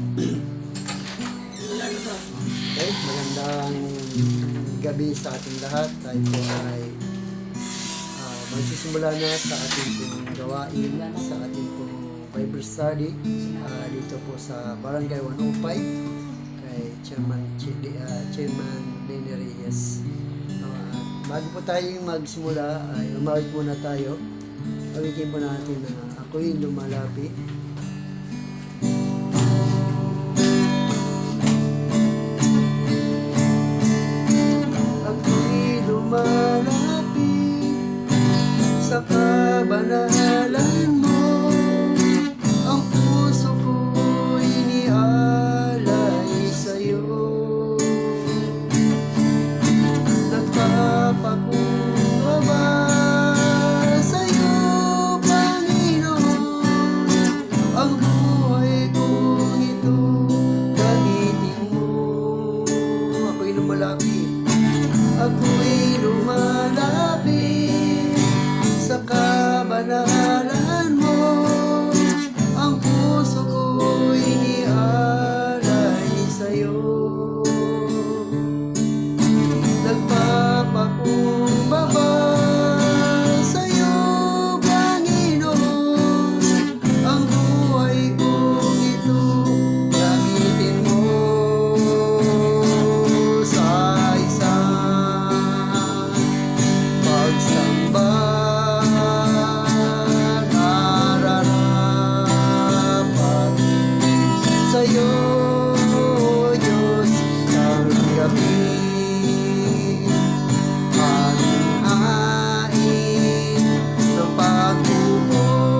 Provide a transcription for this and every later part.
Okay, magandang gabi sa ating lahat. Tayo po ay magsisimula na sa ating pong gawain, sa ating pong Bible study dito po sa Barangay 105 kay Chairman Lenny Reyes. Bago po tayong magsimula ay umawit muna tayo. Awitin po natin na ako'y lumalapit. Malapit sa kabanalan mo, ang puso ko'y inialay sa'yo. Nagpapakumbaba sa'yo, Panginoon, ang buhay kong ito gamitin mo. Ako'y lumalapit. Ako'y lumalapit sa kabanalan mo, ang puso ko'y inialay sa'yo. Nagpapakumbaba sa'yo, Panginoon, ang buhay kong ito gamitin mo sa pagsamba, nararapat sa'yo, Diyos ng gabi. Hain ng pagpupuri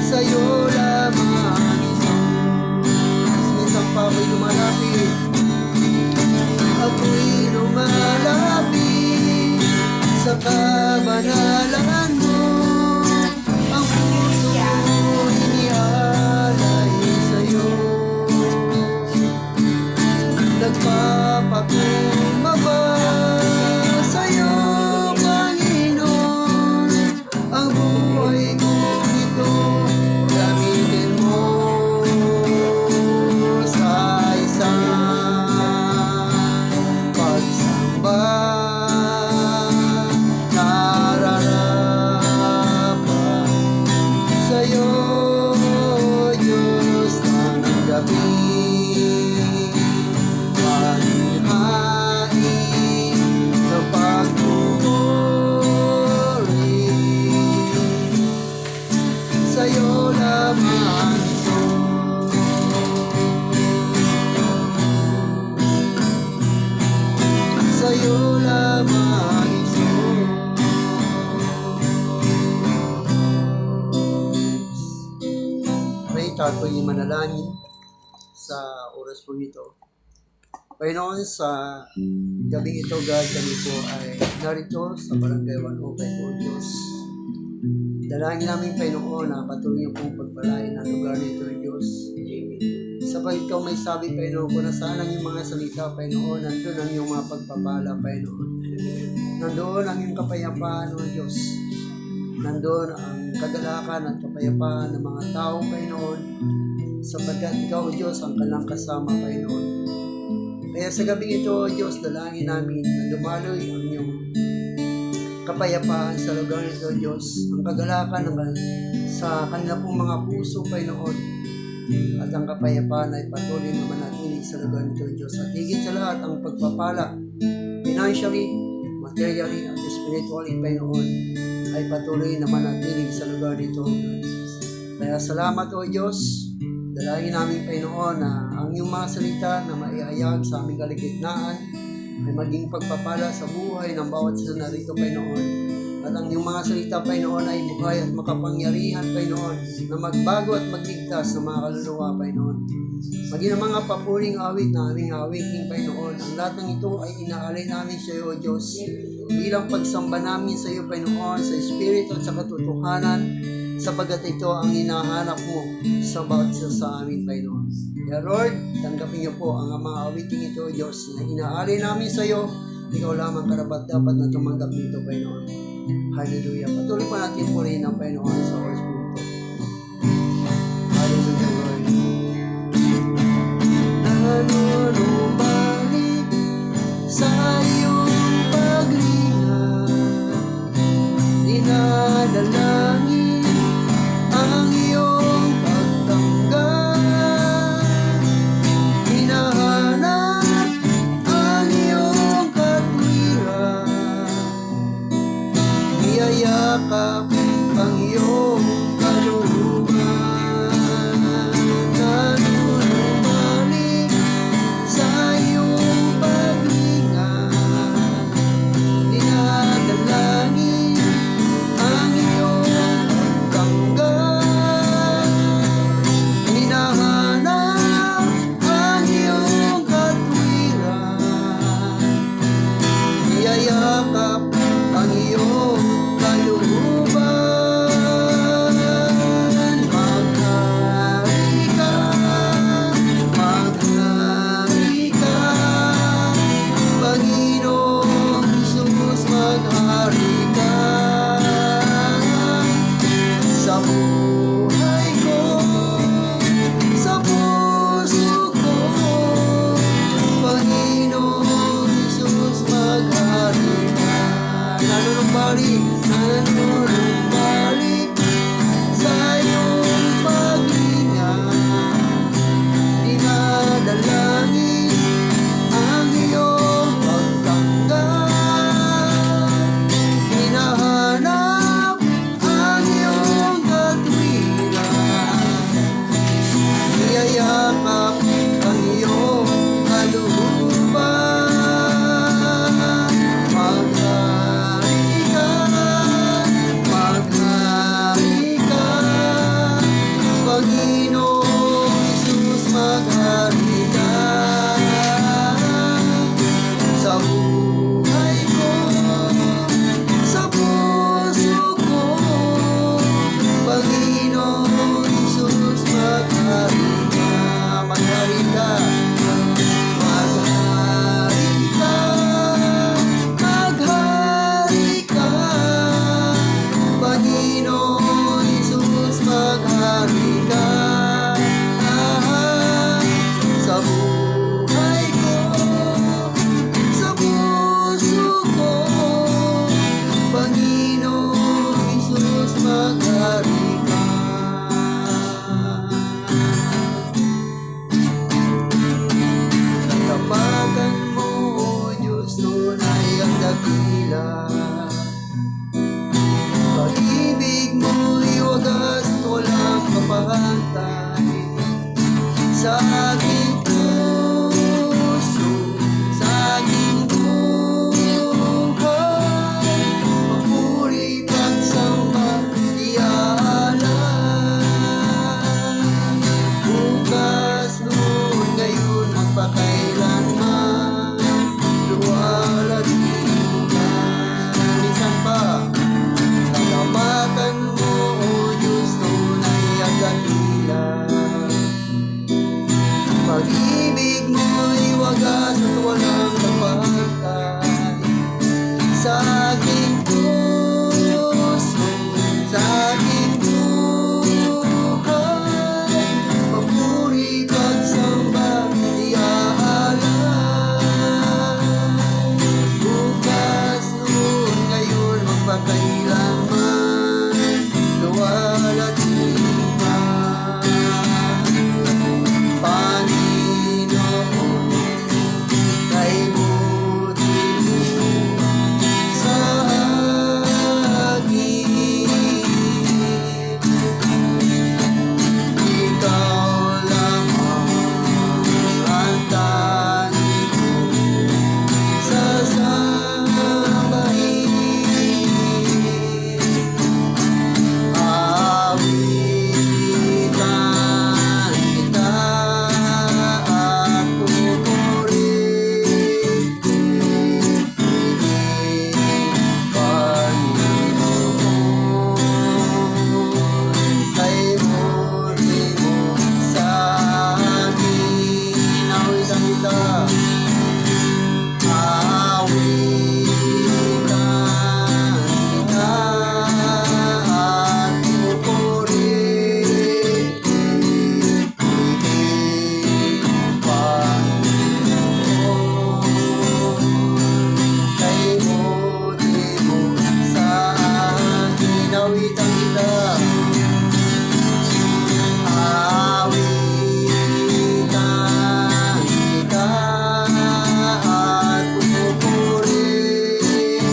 sa'yo lamang, Diyos. Minsan pa ako'y lumalapit. Ako'y lumalapit sa kabanalan mo, ang puso ko'y inialay sa'yo. Nagpapakumbaba sa'yo, Panginoon, ang buhay kong ito gamitin mo sa isang pagsamba, nararapat sa'yo, Diyos ng gabi. Hain ng pagpupuri sa'yo lamang, Diyos. Sa'yo lamang, Diyos. Pray, tayo'y manalangin sa oras po ito. Panginoon, sa gabing ito, God, kami po ay narito sa Barangay 105 po, Diyos. Dalangin namin, Panginoon, na patuloy niyo pong pagpalain ang lugar nito, Diyos. Sabay ikaw may sabi, Panginoon, kung nasaan ang iyong mga salita, Panginoon, nandun ang iyong mga pagpapala, Panginoon. Nandun ang iyong kapayapaan, O Diyos. Nandun ang kagalakan at kapayapaan ng mga tao, Panginoon, sapagkat ikaw, O Diyos, ang kanilang kasama, Panginoon. Kaya sa gabi ito, Diyos, dalangin namin na dumaloy ang iyong kapayapaan sa lugar nito, Diyos. Ang kagalakan sa kanila pong mga puso, Panginoon. At ang kapayapaan ay patuloy na manatili sa lugar nito, Diyos. At higit sa lahat, ang pagpapala, financially, materially, at spiritually, Panginoon, ay patuloy na manatili sa lugar nito. Kaya salamat, O Diyos. Dalangin namin, Panginoon, na ang iyong mga salita na maiayag sa aming kaligitnaan ay maging pagpapala sa buhay ng bawat isa narito, Panginoon. At ang iyong mga salita, Panginoon, ay buhay at makapangyarihan, Panginoon, na magbago at magligtas ng mga kaluluwa, Panginoon. Maging ang mga papuring awit na aming awitin, Panginoon. Ang lahat ng ito ay inaalay namin sa iyo, O Diyos, bilang pagsamba namin sa iyo, Panginoon, sa Espiritu at sa katotohanan, sapagat ito ang hinahanap mo sa bawat isa sa amin, Panginoon. Kaya Lord, tanggapin niyo po ang mga awiting ito, Diyos, na inaalay namin sa iyo. Ikaw lamang karapat-dapat na tumanggap nito, Panginoon. Hallelujah. Patuloy pa natin purihin ang Panginoon sa oras po ito. Niyayakap ang iyong kalooban. Nanunumalik sa iyong paghinga. Dinadalangin ang iyong pagtanggap. Hinahanap ang iyong katwiran. Niyayakap ang iyong kalooban. Maghari ka, maghari ka, Panginoong Jesus, maghari ka sa buhay ko, sa puso ko. Panginoong Jesus, maghari ka. Nanunumbalik sa iyong paghinga. Dinadalangin ang iyong pagtanggap. Hinahanap ang iyong katwiran. Niyayakap ang iyong kalooban. Maghari ka, maghari ka, Panginoong Jesus, maghari ka sa buhay ko, sa puso ko. Panginoong Jesus, maghari ka, maghari ka, maghari ka, maghari ka, Panginoong Jesus, maghari ka sa buhay ko, sa puso ko. Panginoong Jesus, maghari ka. Katapakan mo, O Diyos, tunay ang dakila. Pag-ibig mo'y wagas at walang kapahantay sa aking puso, sa aking buhay. Papuri, pagsamba, iaalay. Bukas, noon, ngayon, magpakailanman, luwalhati ka. Minsan pa, katapakan mo, O Diyos, tunay ang dakila. Pag-ibig mo'y wagas at walang kapantay sa aking puso, sa aking buhay. Papuri, pagsamba, iaalay. Bukas, noon, ngayon, magpakailanman, luwalhati ka. Panginoon, kay buti mo sa akin. Ikaw lamang ang tanging kong sasambahin. Aawitan kita at pupurihin, Panginoon, kay buti mo sa akin. Aawitan kita, aawitan kita at pupurihin, Panginoon, kay buti mo sa akin. Aawitan kita, aawitan kita at pupurihin,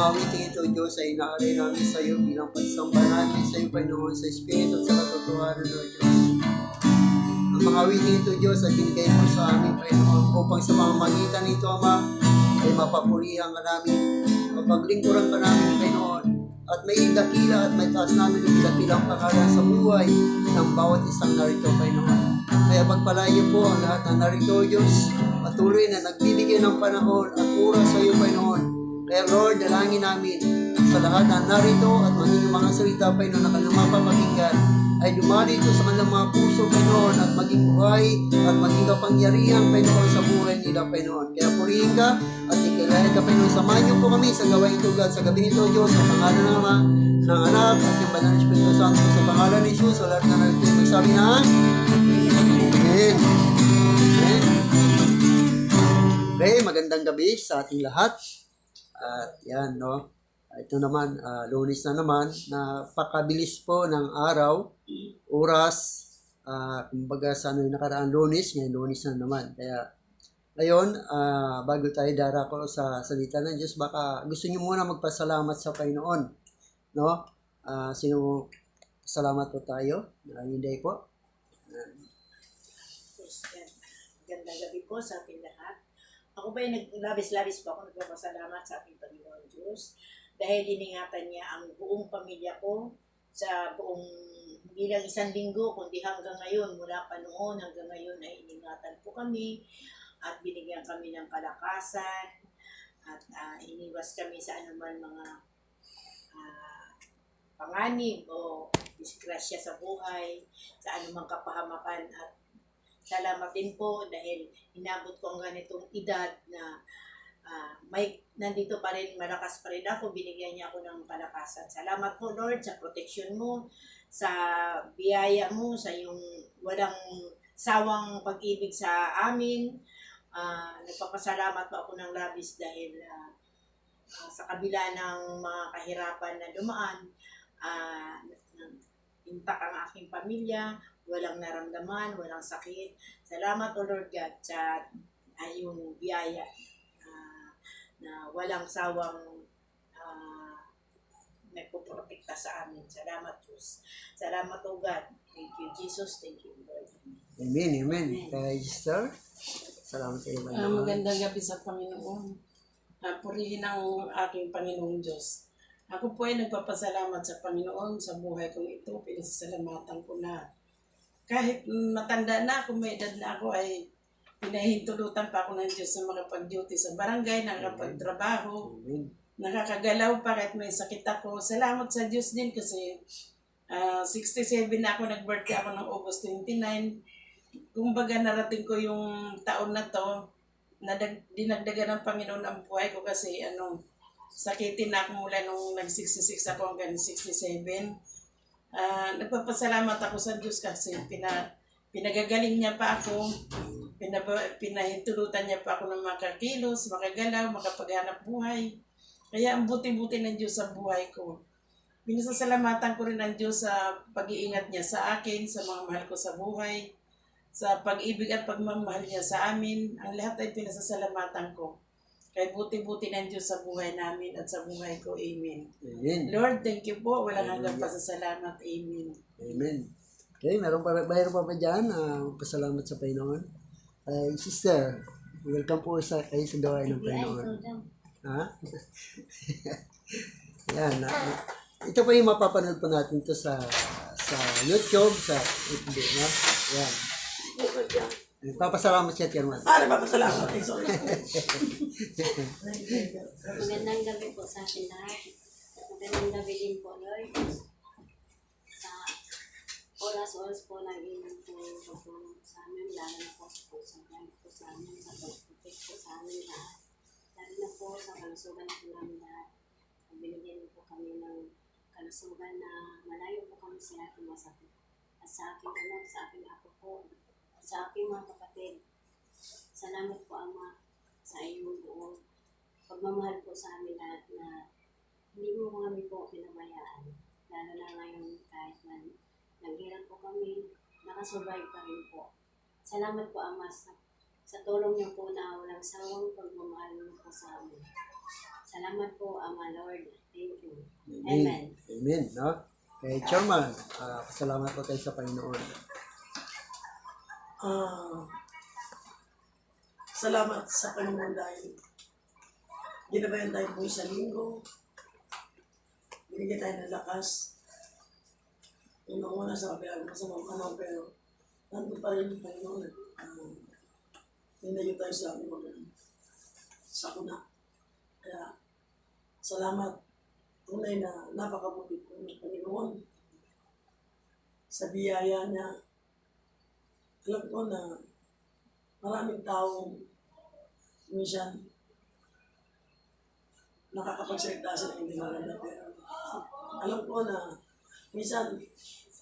mga awiting ito, Diyos, ay inaalay namin sa iyo bilang pagsamba namin sa iyo, Panginoon, sa Espiritu at sa katotohanan, Lord Diyos. Ang mga awiting ito, Diyos, ay binigay mo sa amin, Panginoon, upang sa pamamagitan nito, Ama, ay mapapurihan ka namin, mapaglingkuran ka namin, Panginoon, at may dakila at may taas namin ang dakilang pangalan sa buhay ng bawat isang narito, Panginoon. Kaya pagpalain niyo po ang lahat ng narito, Diyos, patuloy na nagbibigay ng panahon at oras sa iyo, Panginoon. Kaya Lord, dalangin namin sa lahat ng narito at maging mga salita, Panginoon, na kanilang mapapakinggan ay dumali ito sa kanilang mga puso, Panginoon, at maging buhay at maging kapangyarihan, Panginoon, sa buhay nila, Panginoon. Kaya purihin ka at ikilayan ka, Panginoon. Samahan niyo po kami sa gawain ito, God, sa gabi nito, Diyos, sa pangalan ng Ama, ng Anak, at yung Banal na Espiritu Santo, sa pangalan ni Jesus, sa lahat na narito magsabi na, Amen. Amen. Okay, magandang gabi sa ating lahat. At yan, no? Ito naman, Lunes na naman, napakabilis po ng araw, oras, kumbaga sa ano yung nakaraang Lunes, ngayon Lunes na naman. Kaya, ngayon, bago tayo darako sa salita ng Diyos, baka gusto niyo muna magpasalamat sa Panginoon, no? Sino, salamat po tayo, hindi po. Gandang gabi po sa ating lahat. Ako ba naglabis-labis po ako nagpapasalamat sa ating Panginoon Diyos dahil iningatan niya ang buong pamilya ko sa buong hindi lang isang linggo kundi hanggang ngayon, mula pa noon hanggang ngayon ay iningatan po kami at binigyan kami ng kalakasan at iniwas kami sa anuman mga panganib o disgrasya sa buhay, sa anumang kapahamakan at salamat din po dahil inabot ko ang ganitong edad na nandito pa rin, malakas pa rin ako, binigyan niya ako ng kalakasan. Salamat po Lord sa protection mo, sa biyaya mo, sa iyong walang sawang pag-ibig sa amin. Nagpapasalamat po ako ng labis dahil sa kabila ng mga kahirapan na dumaan, intak ang aking pamilya, walang naramdaman, walang sakit. Salamat o Lord God sa iyong biyaya na walang sawang nagpuprotekta sa amin. Salamat Diyos. Salamat o God. Thank you Jesus. Thank you Lord. Amen, amen. Kaya, Sister, salamat sa iyo, Panginoon. Magandang gabi sa Panginoon. Purihin ang aking Panginoong Diyos. Ako po ay nagpapasalamat sa Panginoon sa buhay kong ito. Pinasasalamatan ko na kahit matanda na ako, may edad na ako, ay pinahintulutan pa ako ng Diyos na makapag-duty sa barangay, nakapagtrabaho, nakakagalaw pa kahit may sakit ako. Salamat sa Diyos din kasi 67 na ako, nag-birthday ako ng August 29. Kumbaga narating ko yung taon na to, dinagdagan ng Panginoon ang buhay ko kasi sakitin na ako mula nung nag-66 ako hanggang 67. Nagpapasalamat ako sa Diyos kasi pinagagaling niya pa ako, pinahintulutan niya pa ako ng makakilos, makagalaw, makapaghanap buhay. Kaya ang buti-buti ng Diyos sa buhay ko. Pinasasalamatan ko rin ang Diyos sa pag-iingat niya sa akin, sa mga mahal ko sa buhay, sa pag-ibig at pagmamahal niya sa amin. Ang lahat ay pinasasalamatan ko. Kaya buti-buti ng Diyos sa buhay namin at sa buhay ko. Amen. Amen. Lord, thank you po. Walang hanggang pasasalamat. Amen. Amen. Okay, mayroon pa ba dyan? Pasalamat sa Panginoon. Sister, welcome po kayo sa gawain ng Panginoon. Ha? Yan. Ito po yung mapapanood po natin to sa YouTube, sa FB, no? Yan. Papasalamat siya, Tierman. Papasalamat. Sorry. Magandang gabi po sa atin lahat. Magandang gabi din po, Lord. Sa oras-oras po nag-inom po sa amin, lalo na po sa pagsasabi po sa amin, sa pag-protect po sa amin lahat. Lalo na po sa kalusugan po namin lahat. Binigyan po kami ng kalusugan na malayo po kami sa aking masakit. At sa aking anak, sa aking ako po, sa aking mga kapatid. Salamat po, Ama, sa iyong buong pagmamahal po sa amin lahat na hindi mo kami po pinabayaan. Lalo na ngayon kahit naghirap po kami, nakasurvive pa rin po. Salamat po, Ama, sa tulong niyo po na walang sawang pagmamahal niyo po sa amin. Salamat po, Ama Lord. Thank you. Amen. Amen. Amen, no? Kay Chairman, pasalamat po tayo sa Panginoon. Salamat sa Panginoon dahil ginabayan tayo po sa linggo. Binigyan tayo ng lakas. Una-una sa kabilang masamang panahon, pero nandun pa rin yung Panginoon. Ninayo tayo sa sakuna. Kaya, salamat. Tunay na napakabuti po ng Panginoon. Sa biyaya niya, alam ko na maraming taong minsan nakakapagsalita sila hindi maganda, pero alam ko na minsan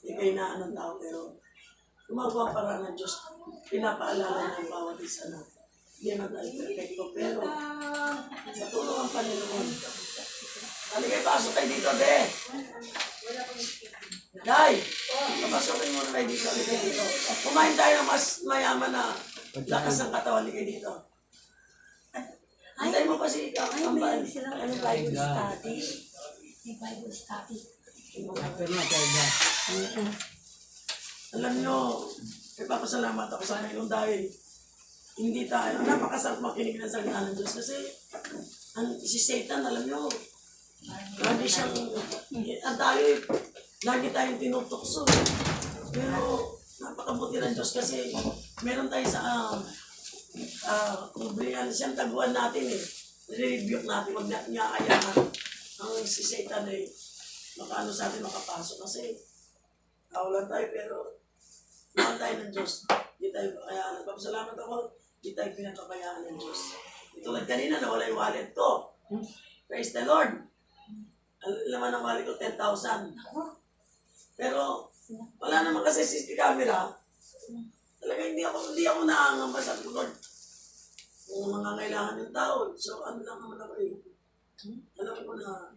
ikay na ng tao, pero gumagawa para ng Diyos, pinapaalala ng bawat isa na hindi na tayo perfecto, pero sa tulong ng Panginoon. Halika, pasok kayo dito, be! Day! Papasokin mo na kayo dito, halika dito. Kumain tayo ng mas mayaman na lakas ng katawan, halika dito. Hintay mo kasi ikaw, ang bali. Silang Bible study. May Bible study. Alam nyo, ipapasalamat ako sa Panginoon dahil hindi tayo, napakasarap makinig ng salita ng Diyos kasi si Satan, alam nyo, lagi siyang, lagi tayong tinutokso. Pero napakabuti ng Diyos kasi meron tayo sa kumbrihan siyang taguan natin eh. Nire-rebuke natin, huwag natin niya ayahan ang si Satan eh, makaano sa atin makapasok kasi kawalan tayo pero mahal tayo ng Diyos. Hindi tayo kaya nagpapasalamat ako, hindi tayo pinapabayaan ng Diyos. Tulad kanina, nawala yung wallet ko. Praise the Lord. Laman ng wallet ko, 10,000. Pero wala naman kasi CCTV camera. Talaga hindi ako naangamba sa Lord. Kung mga kailangan ng tao, so ano lang naman ako eh. Alam ko na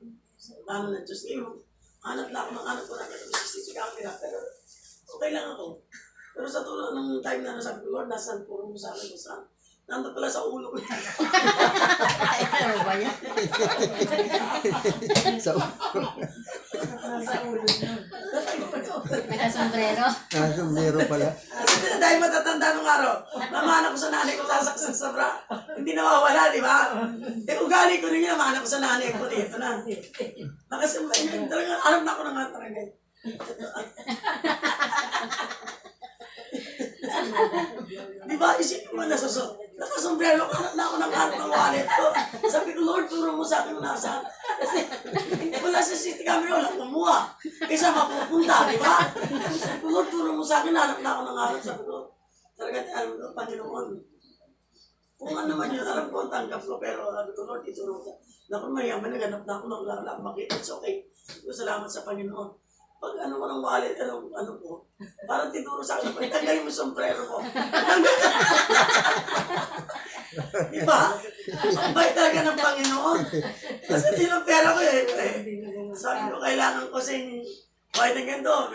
paano ng Diyos ngayon. Hanap na ako na ng CCTV camera, pero okay lang ako. Pero sa tulong ng time na nasabi ko, Lord, nasaan puro mo sa akin kung saan? Nandun pala sa ulo ko. Ano ba yan? So, Sa ulo nyo. Nakasombrero? sombrero pala. Kasi dahil matatanda nung araw, mamana ko sa nanay ko sasaksak sa bra. Hindi nawawala, di ba? Ugali ko rin yun, mamana ko sa nanay ko. Ito na. Nakasumay na. Talagang alam na ako na nga talaga. Di ba? Isipin mo nakasombrero ko na ako ng wallet ko. Sabi ko, Lord, turo mo sa akin kung nasaan. Kasi hindi wala sa CCTV camera, wala kumuha. Kaysa mapupunta, di ba? Sabi ko, Lord, turo mo sa akin, hanap na ako ng alam. Sabi ko, talaga, alam ko, Panginoon. Kung ano man yun, alam ko, tanggap ko, pero sabi ko, Lord, ituro ko. Naku, mayaman, naganap na ako, wala akong makita. It's okay. Sabi ko, salamat sa Panginoon. Pag ano mo ng wallet, ano po, parang tinuro sa akin, tanggalin mo yung sombrero ko. Di ba? Ang bait talaga ng Panginoon. Kasi hindi lang pera ko eh. Sabi ko, kailangan ko sing white ng ganito.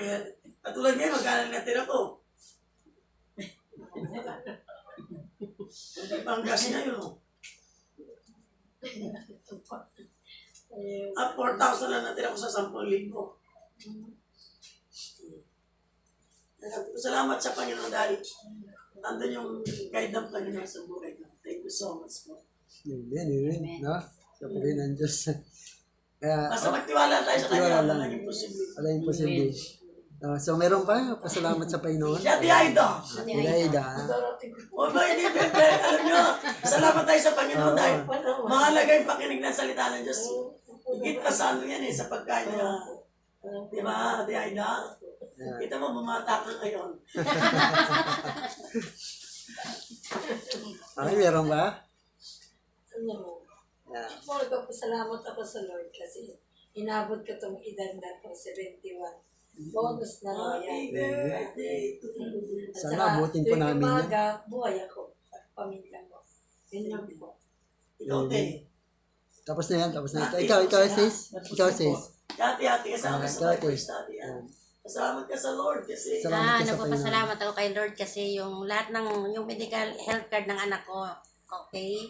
Katulad ngayon, magkano natira ko. Hindi pa ang gas niya yun. At 4,000 lang natira ko sa 10,000. Salamat sa Panginoon dahil nandun yung guide ng Panginoon sa buhay ko. Thank you so much po. Amen. No? Sa Panginoon ng Diyos. Kaya, Basta magtiwala tayo sa Magtiwala Kanya, lang. walang imposible. wala yung posible. So, meron pa, pasalamat sa Panginoon. Siya, Aida. Ilaida. O ba, hindi, bebe, alam nyo, salamat tayo sa Panginoon dahil mahalaga yung pakinig ng salita ng Diyos. Higit pa sa ano yan eh, sa pagkain niya. Di ba, Ate Aida? Kita mo, bumata ka ngayon. Okay, meron ba? Ano? Yeah. Ako nagpapasalamat ako sa Lord kasi inabot ko itong edad na to, 71. Bonus na naman Happy yan. birthday to you. At Sana saka, abutin po tuwing namin yan. umaga, buhay ako at pamilya ko. Yun lang po. Ikaw, Te. Tapos na yan. Ikaw, sis. Ikaw, sis. Hati-hati kasama sa Hati-hati. first study. Pasalamat ka sa Lord kasi Salamat ka sa Nagpapasalamat ako kay Lord kasi yung lahat ng yung medical health card ng anak ko, okay?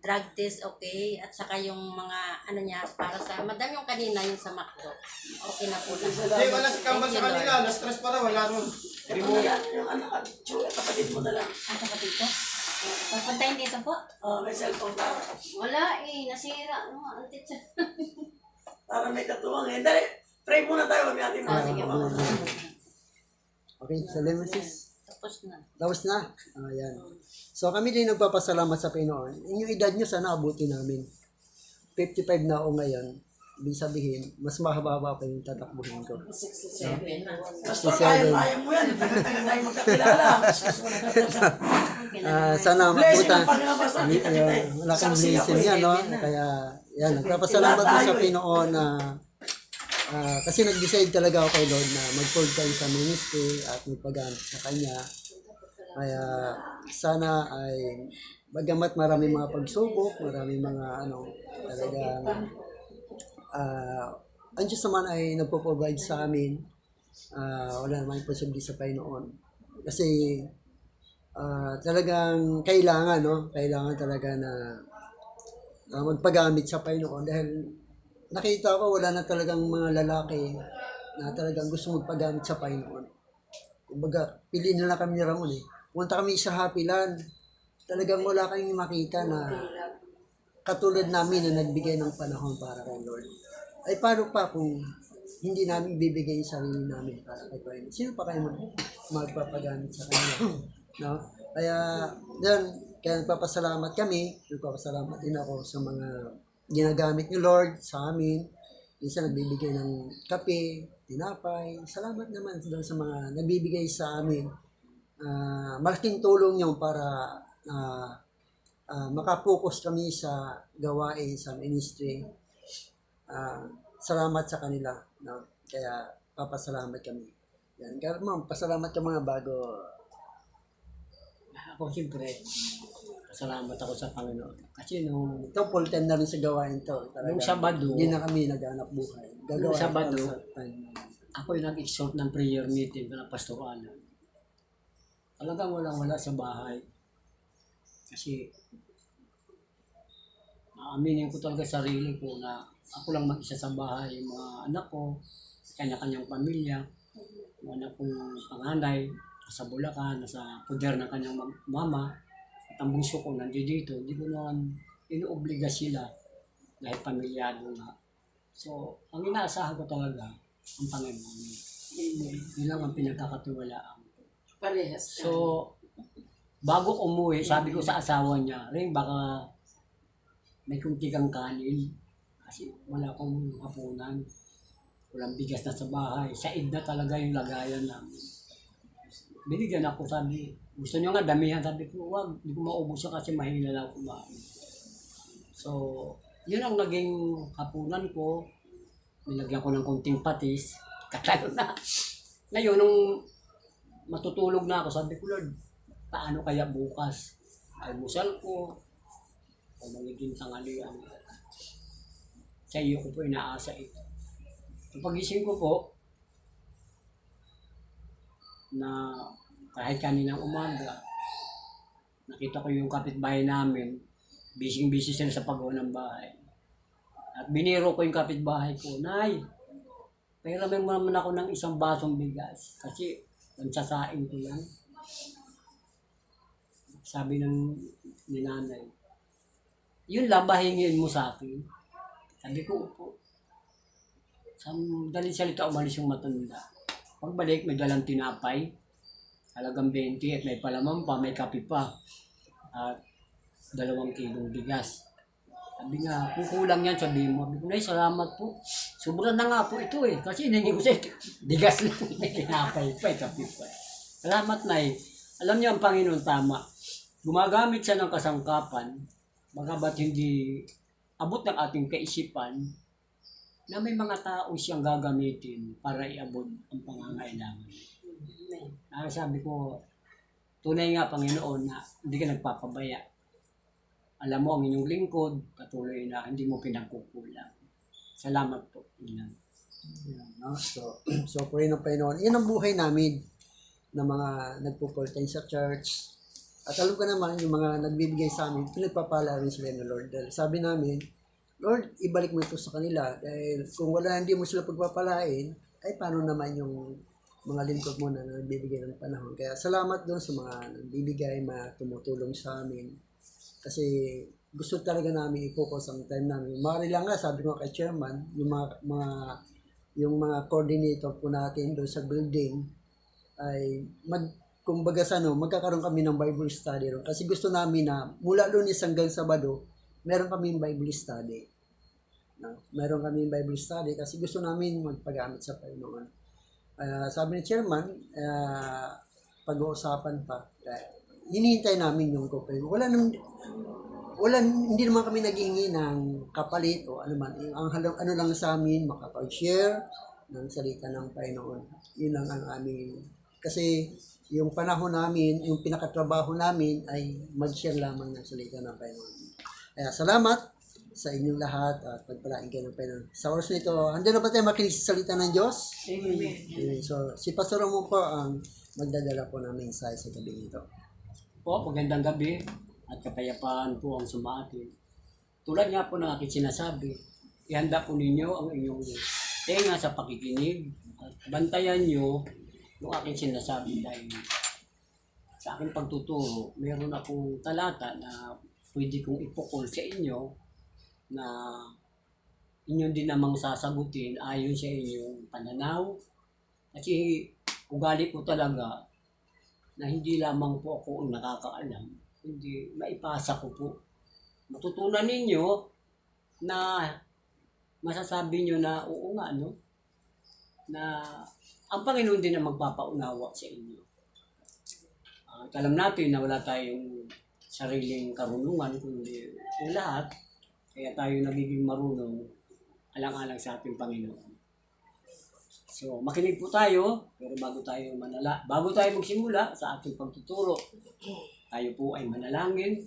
drug test, okay, at saka yung mga ano niya para sa madam yung kanina yung sa McDo. Okay na po lahat. Hindi, wala si Kambal Thank you, sa kanila. Lord. Na-stress pa raw, wala ron. Ito na lang, yung anak, kapatid mo na lang. Ang kapatid ko? Papuntahin dito po? Oh, may cellphone ka. Wala eh, nasira. Ano, ang teacher. Para may katuwang eh. Dali, pray muna tayo. Kami ating mga sige po. Okay, salamat sis. Tapos na. Tapos na. Ayan. So kami din nagpapasalamat sa Panginoon. Yung edad nyo sana abuti namin. 55 na ako ngayon. Ibig sabihin, mas mahaba pa yung tatakbuhin ko. 67 na. 67. Basta kaya mo yan. Tagal-tagal tayo magkakilala. Sana Blessing mabuta. ng Panginoon basta kita kita eh. Malaking Saksi ako blessing eh. yan, no? Kaya, yan, nagpapasalamat ko sa Panginoon na kasi nag-decide talaga ako kay Lord na mag-full time sa ministry at magpagamit sa Kanya. Kaya, sana ay, bagamat marami mga pagsubok, marami mga, talagang, ang Diyos naman ay nagpo-provide sa amin. Wala naman imposible sa Panginoon. Kasi, talagang kailangan, no? Kailangan talaga na magpagamit sa Panginoon dahil nakita ko wala na talagang mga lalaki na talagang gusto magpagamit sa Panginoon. Kumbaga, piliin na lang kami ni Ramon eh. Punta kami sa Happy Land. Talagang wala kaming makita na katulad namin na nagbigay ng panahon para kay Lord. Ay paano pa kung hindi namin bibigay yung sarili namin para kay Panginoon? Sino pa kayo magpapagamit sa Kanya? No? Kaya, yan, kaya nagpapasalamat kami, nagpapasalamat din ako sa mga ginagamit ni Lord sa amin. Minsan nagbibigay ng kape, tinapay. Salamat naman doon sa mga nabibigay sa amin. Malaking tulong yun para makapokus kami sa gawain, sa ministry. Salamat sa kanila. No? Kaya papasalamat kami. Yan. Kaya ma'am, pasalamat ka mga bago. Ako siyempre, salamat ako sa Panginoon. Kasi nung Ito, full time na rin sa gawain to. Talaga, Nung Sabado, hindi na kami nag-anak buhay. Nung Sabado, para sa time. ako yung nag-exhort ng prayer meeting na pastoralan. Talagang walang-wala sa bahay. Kasi, aaminin ko talaga sarili ko na ako lang mag-isa sa bahay. Yung mga anak ko, kanya-kanyang pamilya, yung anak kong panganay, sa Bulacan, nasa puder ng kanyang mama, at ang bunso ko nandiyo dito, hindi ko naman inuobliga sila dahil pamilyado nga. So, ang inaasahan ko talaga, ang Panginoon. Yun lang ang pinagkakatiwalaan. Parehas ka. So, bago ko umuwi, sabi ko sa asawa niya, Ring, baka may kunti kang kanin. Kasi wala akong hapunan. Walang bigas na sa bahay. Said na talaga yung lagayan namin. Binigyan ako, sabi, gusto nyo nga damihan. Sabi ko, wag, hindi ko maubos kasi mahina lang kumain. So, yun ang naging hapunan ko. Nilagyan ko ng konting patis. Katalo na. Ngayon, nung matutulog na ako, sabi ko, Lord, paano kaya bukas? Almusal ko, o magiging tanghalian. Sa iyo ko po inaasa ito. Ang pagising ko po, na kahit kaninang umaga, nakita ko yung kapitbahay namin, busy-busy sila sa paggawa ng bahay. At biniro ko yung kapitbahay ko, Nay, pahiramin mo naman ako ng isang basong bigas kasi nagsasaing ko lang. Sabi ni nanay, yun lang ba hingin mo sa akin? Sabi ko, upo. Sa daling salita, umalis yung matanda. Pagbalik, may dalang tinapay, halagang 20 at may palaman pa, may kape pa. At 2 kilong bigas. Sabi nga, kung kulang yan, sabihin mo. Sabi ko, Nay, salamat po. Sobrang na nga po ito eh. Kasi hindi ko sa bigas lang, may tinapay pa, kape pa. Salamat, Nay. Alam niyo ang Panginoon tama. Gumagamit siya ng kasangkapan, bagamat hindi abot ng ating kaisipan, na may mga tao siyang gagamitin para iabot ang pangangailangan. Sabi ko, tunay nga Panginoon na hindi ka nagpapabaya. Alam mo ang inyong lingkod, patuloy na hindi mo pinagkukulang. Salamat po. Yan, no? So pray ng Panginoon. Yan ang buhay namin ng mga nagpo-full time sa church. At alam ko naman, yung mga nagbibigay sa amin, pinagpapala rin sila ng Lord. Dahil sabi namin, Lord, ibalik mo ito sa kanila. Dahil kung hindi mo sila pagpapalain, ay paano naman yung mga lingkod mo na nagbibigay ng panahon. Kaya salamat doon sa mga nagbibigay, mga tumutulong sa amin. Kasi gusto talaga namin i-focus ang time namin. Maaari lang nga, sabi ko kay chairman, yung mga coordinator po natin doon sa building ay kumbaga magkakaroon kami ng Bible study ron. Kasi gusto namin na mula Lunes hanggang Sabado, meron kaming Bible study. No? Meron kaming Bible study kasi gusto namin magpagamit sa Panginoon. Sabi ni chairman, pag-uusapan pa. Hinihintay namin yung kopay. Hindi naman kami naghihingi ng kapalit o ano man. Ano lang sa amin, makapag-share ng salita ng Panginoon. Yun lang ang aming, kasi yung panahon namin, yung pinakatrabaho namin ay mag-share lamang ng salita ng Panginoon. Kaya salamat sa inyong lahat at pagpalain kayo ng Panginoon. Sa oras nito, andyan na ba tayo makinig sa salita ng Diyos? Amen. So, si Pastor Ramon po ang magdadala po ng mensahe sa gabi nito. Po, magandang gabi at kapayapaan po ang sumaatin. Tulad nga po ng aking sinasabi, ihanda po ninyo ang inyong tenga sa pakikinig at bantayan nyo yung aking sinasabi dahil sa aking pagtuturo, meron akong talata na pwede kong ipukol sa inyo na inyo din namang sasagutin ayon sa inyong pananaw. Kasi ugali ko talaga na hindi lamang po ako ang nakakaalam, hindi maipasa ko po. Matutunan ninyo na masasabi nyo na oo nga, no? Na ang Panginoon din ang magpapaunawa sa inyo. Alam natin na wala tayong sariling karunungan, kundi yung lahat, kaya tayo nagiging marunong alang-alang sa ating Panginoon. So, makinig po tayo, pero bago tayo magsimula sa ating pagtuturo, tayo po ay manalangin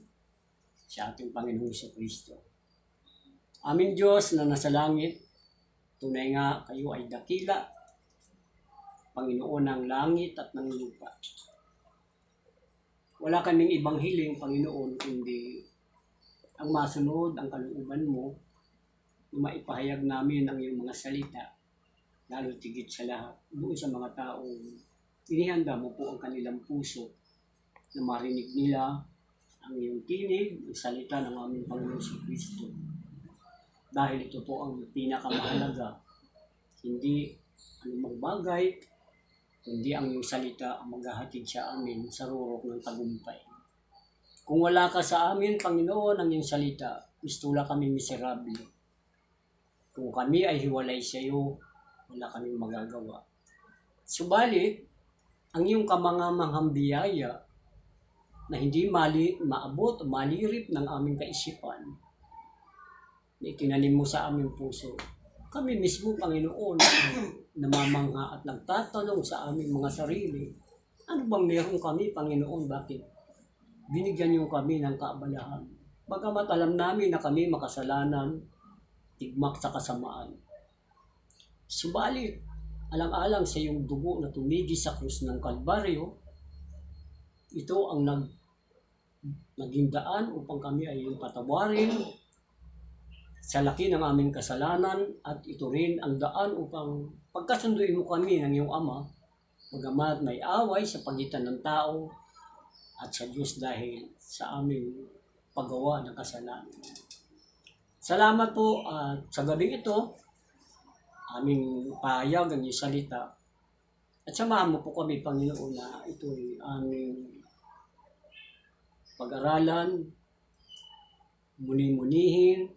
sa ating Panginoong Jesucristo. Aming Diyos na nasa langit, tunay nga kayo ay dakila, Panginoon ng langit at ng lupa. Wala kaming ibang hiling, Panginoon, kundi ang masunod ang kalooban mo na maipahayag namin ang iyong mga salita, lalo tigit sa lahat, doon sa mga taong inihanda mo po ang kanilang puso na marinig nila ang iyong tinig, ang salita ng aming Panginoon si Kristo. Dahil ito po ang pinakamahalaga, hindi anumang bagay, kundi ang iyong salita ang maghahatid sa amin sa rurok ng tagumpay. Kung wala ka sa amin, Panginoon, ang iyong salita, istula kami miserable. Kung kami ay hiwalay sa iyo, wala kaming magagawa. Subalit, ang iyong kamangamanghang biyaya na hindi maabot o malirip ng aming kaisipan, na itinanim mo sa aming puso, kami mismo, Panginoon, namamangha at nagtatanong sa aming mga sarili, ano bang meron kami, Panginoon, bakit binigyan niyo kami ng kaabalahan? Bagamat alam namin na kami makasalanan, tigmak sa kasamaan. Subalit, alang-alang sa iyong dugo na tumigi sa krus ng Kalbaryo, ito ang naging daan upang kami ay iyong patawarin sa laki ng aming kasalanan, at ito rin ang daan upang pagkasunduin mo kami ng iyong Ama, bagamat may away sa pagitan ng tao at sa Diyos dahil sa aming paggawa ng kasalanan. Salamat po at sa gabing ito, aming pahayag ang iyong salita. At samahan mo po kami, Panginoon, na ito'y aming pag-aralan, muni-munihin,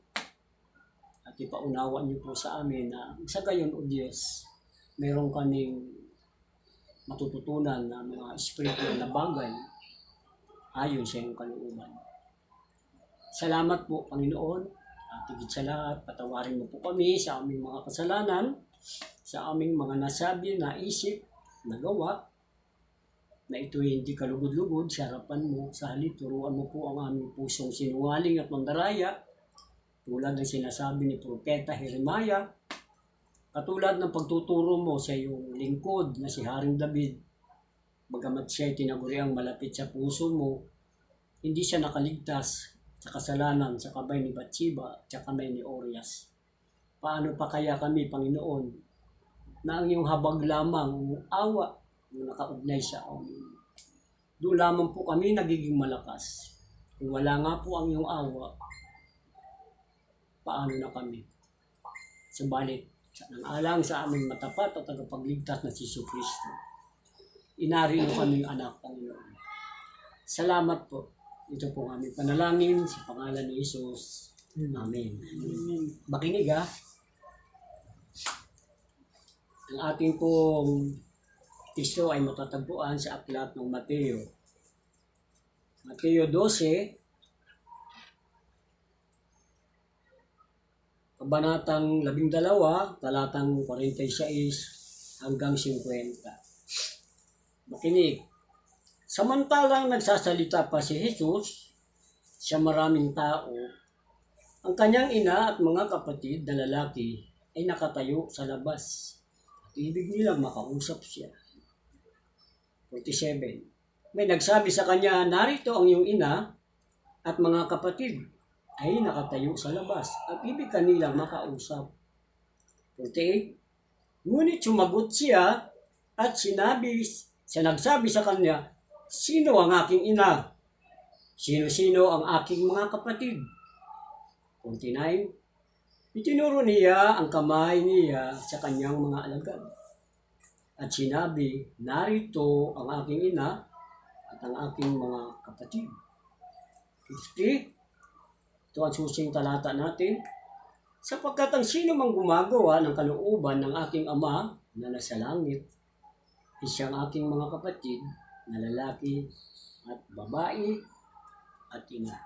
at ipaunawa niyo po sa amin na sa gayon, O Diyos, meron kaming matututunan na mga spiritual na bagay ayon sa iyong kalooban. Salamat po, Panginoon, at higit sa lahat, patawarin mo po kami sa aming mga kasalanan, sa aming mga nasabi, naisip, nagawa, na ito'y hindi kalugod-lugod sa harapan mo. Sa halip, turuan mo po ang aming pusong sinungaling at mandaraya, tulad ng sinasabi ni Propeta Jeremiah, katulad ng pagtuturo mo sa iyong lingkod na si Haring David, bagamat siya'y tinaguriang malapit sa puso mo, hindi siya nakaligtas sa kasalanan sa kamay ni Bathsheba at sa kamay ni Urias. Paano pa kaya kami, Panginoon, na ang iyong habag lamang, ang awa, na nakaugnay sa amin. Doon lamang po kami nagiging malakas. Kung wala nga po ang iyong awa, paano na kami? Subalit, nang-alang sa aming matapat at tagapagligtas na si Kristo, inari mo kaming anak, Panginoon. Salamat po. Ito po ang aming panalangin sa pangalan ni Jesus. Amen. Makinig ha. Ang ating pong teksto ay matatagpuan sa aklat ng Mateo. Mateo 12, Kabanatang 12, talatang 46 hanggang 50. Makinig. Samantalang nagsasalita pa si Jesus sa maraming tao, ang kanyang ina at mga kapatid na lalaki ay nakatayo sa labas. At ibig nilang makausap siya. 47. May nagsabi sa kanya, narito ang iyong ina at mga kapatid ay nakatayo sa labas at ibig kanilang makausap. 48. Ngunit sumagot siya at nagsabi sa kanya, sino ang aking ina? Sino-sino ang aking mga kapatid? 49. Itinuro niya ang kamay niya sa kanyang mga alagad. At sinabi, narito ang aking ina at ang aking mga kapatid. 50. Ito ang susing talata natin. Sapagkat ang sino mang gumagawa ng kalooban ng aking Ama na nasa langit, siyang aking mga kapatid na lalaki at babae at ina.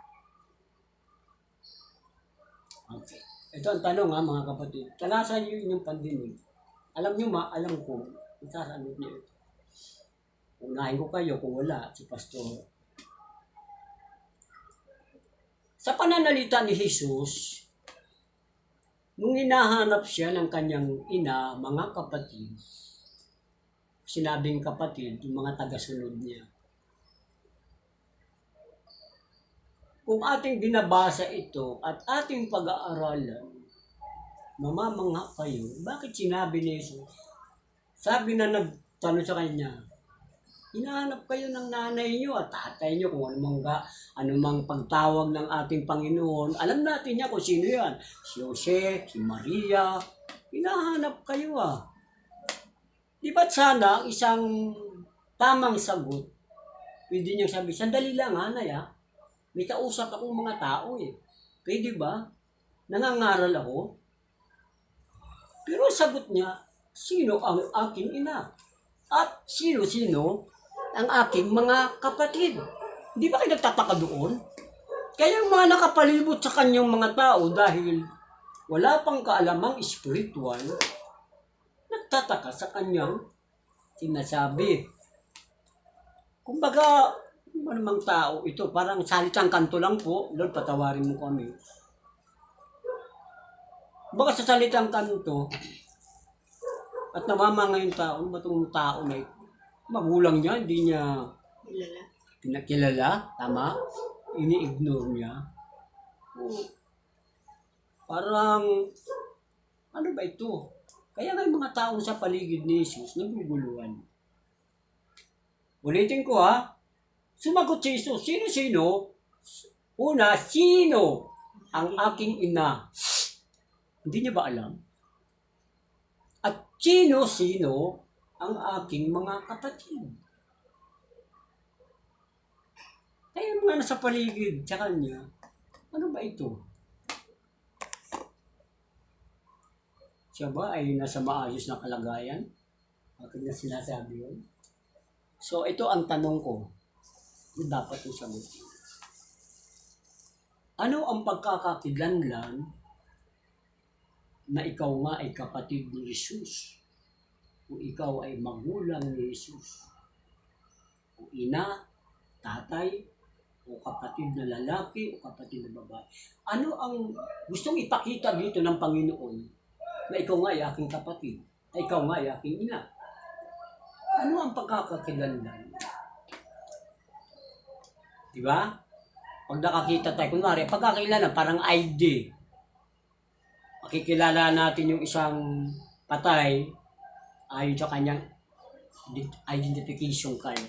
Okay. Ito ang tanong ha mga kapatid. Talasan niyo inyong pandinig. Alam niyo alam ko, isasagot niyo ito. Unahin ko kayo kung wala, si Pastor. Sa pananalita ni Jesus, nung hinahanap siya ng kanyang ina, mga kapatid, sinabing kapatid, yung mga tagasunod niya. Kung ating binabasa ito at ating pag-aaralan, mamamangha kayo, bakit sinabi ni Jesus? Sabi na nagtanong sa kanya, hinahanap kayo ng nanay niyo at tatay niyo kung anumang pagtawag ng ating Panginoon. Alam natin niya kung sino yan. Si Jose, si Maria. Hinahanap kayo Di ba't sana ang isang tamang sagot, pwede niyo sabi, sandali lang nanay may kausap akong mga tao Pwede ba? Nangangaral ako. Pero sagot niya, sino ang aking ina? At sino-sino ang aking mga kapatid? Di ba kayo nagtataka doon? Kaya yung mga nakapalibot sa kanyang mga tao dahil wala pang kaalamang espiritual, nagtataka sa kanyang sinasabi. Kumbaga, anumang tao ito, parang salitang kanto lang po, Lord, patawarin mo kami. Baka sa salitang kanto, at namamanga yung tao, ba itong tao na ito? Magulang niya, hindi niya pinakilala, tama? Ini-ignore niya. Parang, ano ba ito? Kaya nga yung mga tao sa paligid ni Jesus, naguguluhan. Ulitin ko sumagot si Jesus, sino-sino? Una, sino ang aking ina? Hindi niya ba alam? At sino-sino ang aking mga kapatid? Kaya mga nasa paligid sa kanya, ano ba ito? Siya ba ay nasa maayos na kalagayan? Bakit na sinasabi yun? So ito ang tanong ko. Dapat yung sagutin. Ano ang pagkakakidlanlan na ikaw nga ay kapatid ni Jesus? O ikaw ay magulang ni Jesus? O ina, tatay, o kapatid na lalaki, o kapatid na babae? Ano ang gustong ipakita dito ng Panginoon na ikaw nga ay aking kapatid, na ikaw nga ay aking ina? Ano ang pagkakakidlanlan? Diba? Pag nakakita tayo, kunwari, pagkakilala, parang ID. Makikilala natin yung isang patay ayon sa kanyang identification card.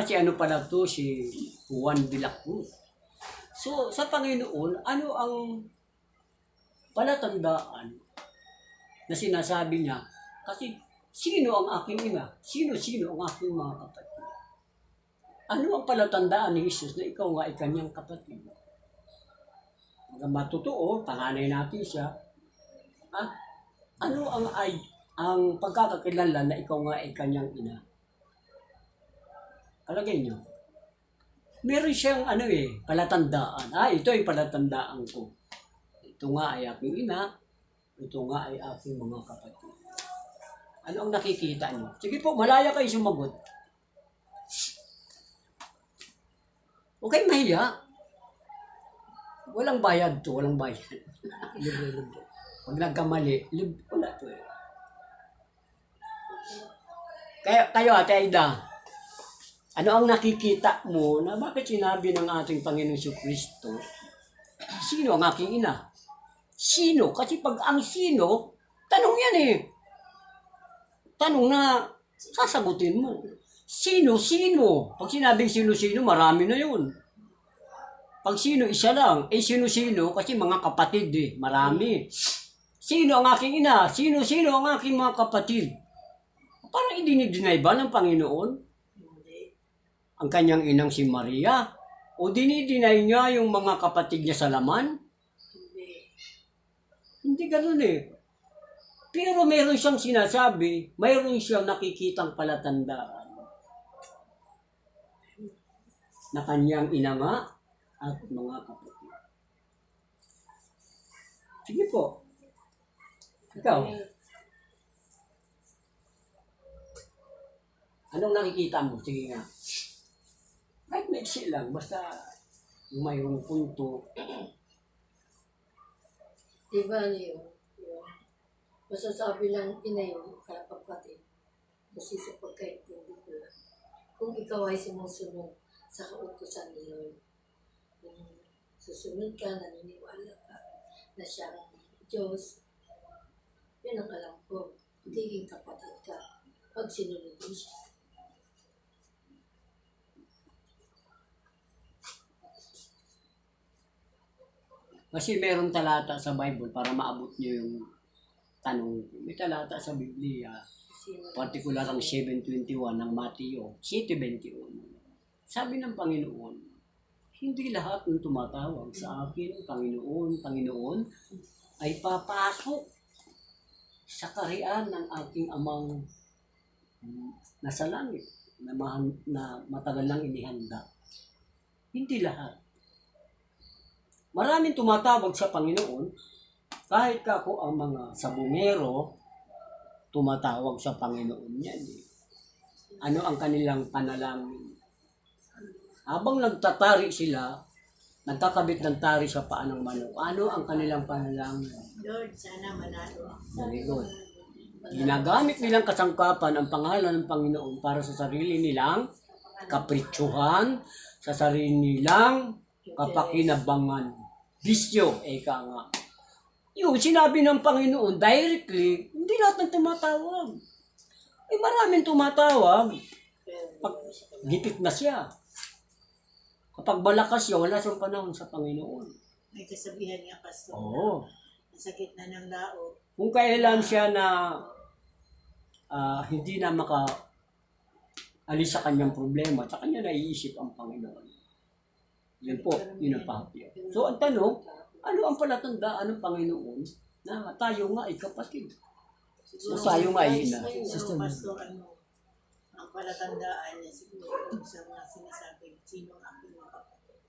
Si ano pala to, si Juan de la Cruz. So, sa Panginoon, ano ang palatandaan na sinasabi niya? Kasi, sino ang aking ina? Sino-sino ang aking mga kapatid? Ano ang palatandaan ni Jesus na ikaw nga ay kanyang kapatid? Hanggang matotoo, panganay natin siya. Ano ang pagkakakilala na ikaw nga ay kanyang ina? Kalagay niyo. Meron siyang palatandaan. Ito ay palatandaan ko. Ito nga ay aking ina. Ito nga ay aking mga kapatid. Ano ang nakikita niyo? Sige po, malaya kayo sumagot. Huwag kayong mahiya. Walang bayad to, walang bayad. Libre-libre. Pag nagkamali, wala to eh. Kayo, Ate Aida, ano ang nakikita mo na bakit sinabi ng ating Panginoong Kristo, sino ang aking ina? Sino? Kasi pag ang sino, tanong yan eh. Tanong na sasagutin mo. Sino-sino? Pag sinabing sino-sino, marami na yun. Pag sino, isa lang. Sino-sino, kasi mga kapatid marami. Sino ang aking ina? Sino-sino ang aking mga kapatid? Parang idinidinay ba ng Panginoon ang kanyang inang si Maria? O dinidinay niya yung mga kapatid niya sa laman? Hindi ganun eh. Pero meron siyang sinasabi, meron siyang nakikitang palatandaan na kanyang ina nga at mga kapatid. Sige po. Ikaw. Anong nakikita mo? Sige nga. Kahit maiksi lang, basta yung mayroong punto. Diba yun? Masasabi lang ina yun, kaya kapatid. Kasi sa pagkaintindi ko lang. Kung ikaw ay sumusunod sa kautusan ni Lord, kung susunod ka, naniniwala ka na siya ang Diyos, yun ang alam ko. Magiging kapatid ka pag sinunod mo siya. Kasi merong talata sa Bible para maabot nyo yung tanong. May talata sa Biblia, particular ang 7:21 ng Mateo, 7:21. Sabi ng Panginoon, hindi lahat ng tumatawag sa akin, Panginoon, Panginoon, ay papasok sa kaharian ng aking amang nasa langit na matagal lang inihanda. Hindi lahat. Maraming tumatawag sa Panginoon, kahit ako ang mga sabungero, tumatawag sa Panginoon yan. Ano ang kanilang panalangin? Habang nagtatari sila, nagkakabit ng tari sa paa ng manok, ano ang kanilang panalangin? Lord, sana manalo ako. Very good. Ginagamit nilang kasangkapan ang pangalan ng Panginoon para sa sarili nilang kapritsuhan, sa sarili nilang kapakinabangan. Bisyo, eka nga. Yung sinabi ng Panginoon directly, hindi lahat ng tumatawag. Maraming tumatawag. Pag gipit na siya. Kapag malakas siya, wala siyang panahon sa Panginoon. May kasabihan nga, Pastor, Oo. na sakit na ng laot. Kung kailan siya na hindi na alis sa kanyang problema, sa kanya naiisip ang Panginoon. Yun po, yun ang pahapyo. So ang tanong, ano ang palatandaan ng Panginoon na tayo nga ay kapatid? So tayo nga ay ina. Siguro, Pastor, ang palatandaan niya siguro sa mga sinasabi, sino ang aking mga kapatid.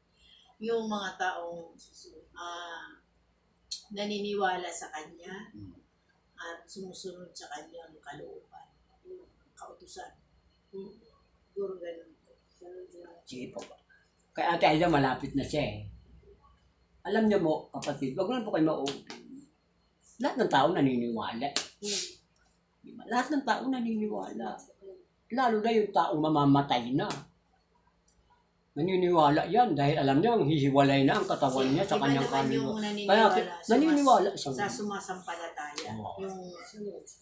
Yung mga taong naniniwala sa Kanya at sumusunod sa Kanyang kalooban, kautusan. Siguro ganun po. Sige po. Kaya Ate Aida, malapit na siya eh. Alam niyo mo, kapatid, wag na po kayo ma-open. Lahat ng tao naniniwala. Diba? Lahat ng tao naniniwala. Lalo na yung taong mamamatay na. Naniniwala yan dahil alam niya ang hihiwalay na ang katawan niya sa Iba kanyang naman kaluluwa. yung Kaya naniniwala naniniwala siya. sa sumasampalataya. Oo. Yung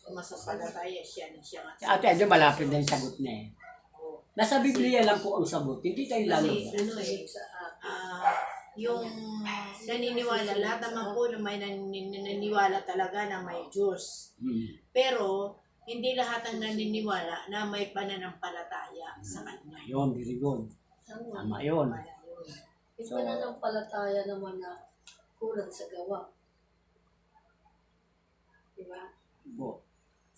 sumasampalataya siya na siya. Si Ate Aida, malapit na yung sagot niya eh. Oo. Nasa Biblia lang po ang sagot. Hindi tayo Kasi lalabas. ano eh, yung naniniwala, lahat naman po na may naniniwala talaga na may Diyos. Pero, hindi lahat ang naniniwala na may pananampalataya sa Kanya. Yun, very good. Tama yun. Yung pananampalataya naman na kulang sa gawa. Diba? Po.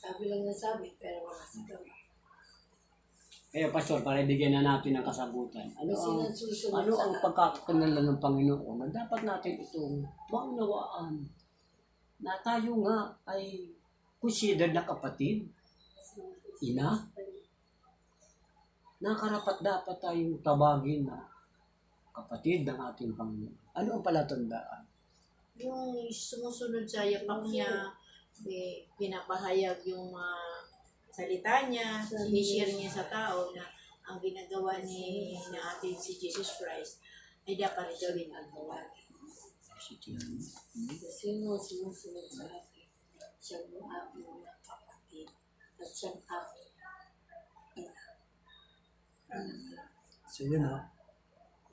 Sabi lang na sabi, pero wala sa gawa. Kaya Pastor, para ibigyan na natin ang kasagutan. Ano Kasi ang, nasusunod ano sa ang pagkakakilanlan ng Panginoon na dapat natin itong maunawaan na tayo nga ay considered na kapatid, ina, na karapat dapat tayong tabagin na kapatid ng ating Panginoon. Ano ang palatandaan? Yung sumusunod sa yapak niya, pinapahayag yung mga salita niya, i-share niya sa tao na ang ginagawa ni na atin si Jesus Christ ay dapat gawin ang gawa. Sino sumusunod sa akin? Siya ang aking mga kapatid. At siya ang aking ina. So yun ha.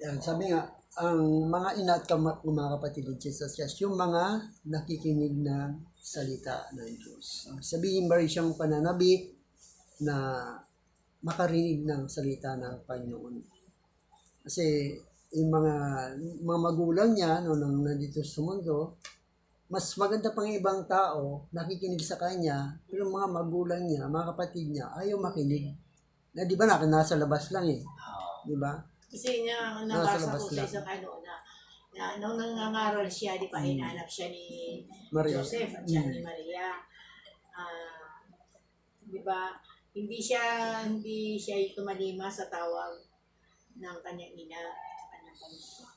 Yan, sabi nga, ang mga ina at mga kapatid ni Jesus Christ, yung mga nakikinig ng salita ng Diyos. Sabihin ba rin siyang pananabi na makarinig ng salita ng Panginoon. Kasi yung mga magulang niya nung nandito sa mundo, mas maganda pang ibang tao nakikinig sa kanya, pero mga magulang niya, mga kapatid niya, ayaw makinig. Na di ba nasa labas lang eh. Di ba? Kasi Nasa nabasa labas ko sa lang. isang na nung nangangaral siya, di ba, hinanap siya ni Maria. Joseph at siya ni Maria. Di ba, hindi siya tumalima sa tawag ng kanyang ina, sa kanyang pamilya.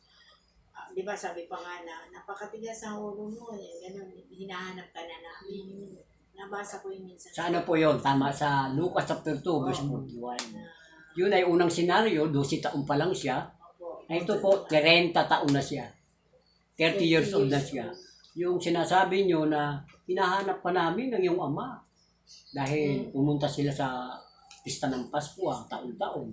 Di ba, sabi pa nga na, napakatigas ang ulo mo, ganun, hinahanap ka na namin. Nabasa ko yung minsan. Sa ano po yun? Tama, sa Lucas chapter 2, verse 41. Yun ay unang senaryo, 12 taon pa lang siya. Opo. Ito po, 30 taon na siya. 30 years old na siya. Yung sinasabi nyo na hinahanap pa namin ng iyong ama. Dahil pumunta sila sa pista ng Pasko, taon-taon.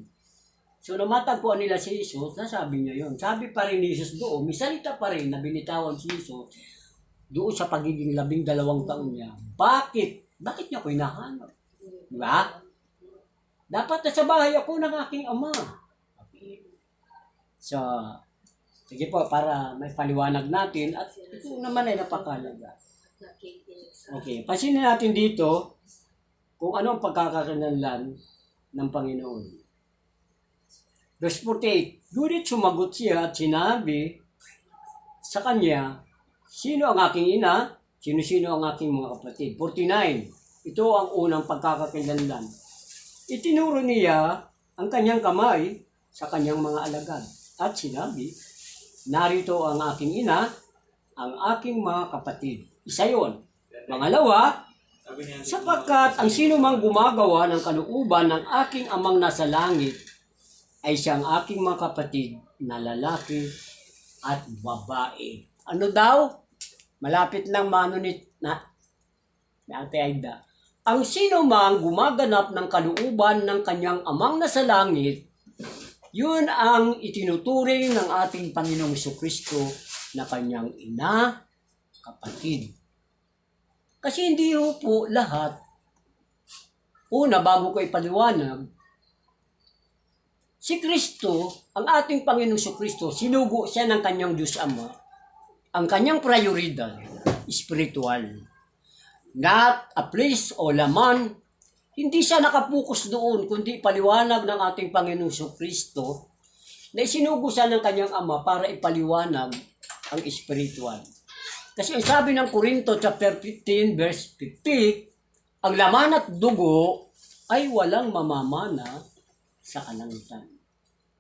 So namatagpuan nila si Jesus, nasabi niya yun. Sabi pa rin ni Jesus doon, may salita pa rin na binitawan si Jesus doon sa pagiging 12 taon niya. Bakit? Bakit niya ko hinahanap? Diba? Dapat na sa bahay ako ng aking ama. So, sige po, para may paliwanag natin at ito naman ay napakalaga. Nakikinig sa Okay, pansinin natin dito kung ano ang pagkakakilanlan ng Panginoon. Verse 48, ngunit sumagot siya at sinabi sa kanya, sino ang aking ina? Sino-sino ang aking mga kapatid? 49, ito ang unang pagkakakilanlan. Itinuro niya ang kanyang kamay sa kanyang mga alagad at sinabi, narito ang aking ina, ang aking mga kapatid. Isa yun. Pangalawa, sapagkat ang sino mang gumagawa ng kalooban ng aking amang nasa langit ay siyang aking mga kapatid na lalaki at babae. Ano daw? Malapit lang manunit na Ate Aida. Ang sino mang gumaganap ng kalooban ng kanyang amang nasa langit, yun ang itinuturing ng ating Panginoong Jesucristo na kanyang ina, kapatid. Kasi hindi po lahat. Una, bago ko ipaliwanag, si Kristo, ang ating Panginoong Jesucristo, sinugo siya ng kanyang Diyos Ama. Ang kanyang prioridad, spiritual. Not a place o laman, hindi siya nakapokus doon, kundi paliwanag ng ating Panginoong Jesucristo na isinugo siya ng kanyang Ama para ipaliwanag ang spiritual. Kasi ang sabi ng Corinto chapter 15 verse 50, ang laman at dugo ay walang mamamana sa kalangitan.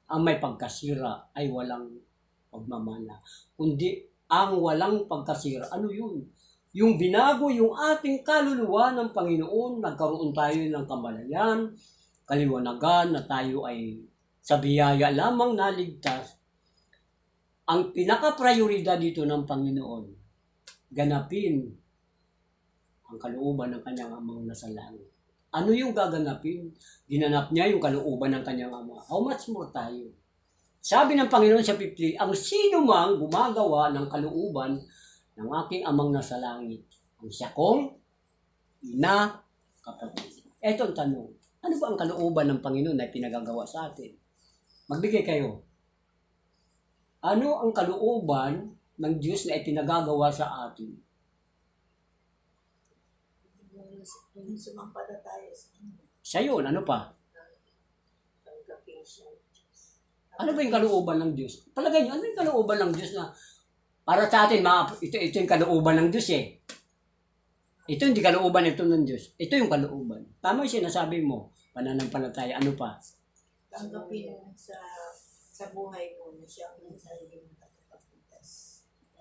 Ang may pagkasira ay walang pagmamana, kundi ang walang pagkasira. Ano yun? Yung binago yung ating kaluluwa ng Panginoon, nagkaroon tayo ng kamalayan, kaliwanagan na tayo ay sa biyaya lamang naligtas, ang pinaka-prioridad dito ng Panginoon, ganapin ang kalooban ng kanyang amang nasa langit. Ano yung gaganapin? Ginanap niya yung kalooban ng kanyang ama. How much more tayo? Sabi ng Panginoon sa 50, ang sino mang gumagawa ng kalooban ng aking amang nasa langit, ang siya kong ina, kapatid. Eto ang tanong, ano ba ang kalooban ng Panginoon na pinagagawa sa atin? Magbigay kayo. Ano ang kalooban ng Diyos na ipinagagawa sa atin? Yung sumampalataya sa Kanya. Siya yun, ano pa? Tanggapin siya. Ano ba yung kalooban ng Diyos? Palagay nyo, ano yung kalooban ng Diyos na para sa atin, ito yung kalooban ng Diyos eh. Ito hindi kalooban ito ng Diyos. Ito yung kalooban. Tama yung sinasabi mo, pananampalataya, ano pa? Tanggapin sa buhay mo na siya ang sarili mong tagapagligtas.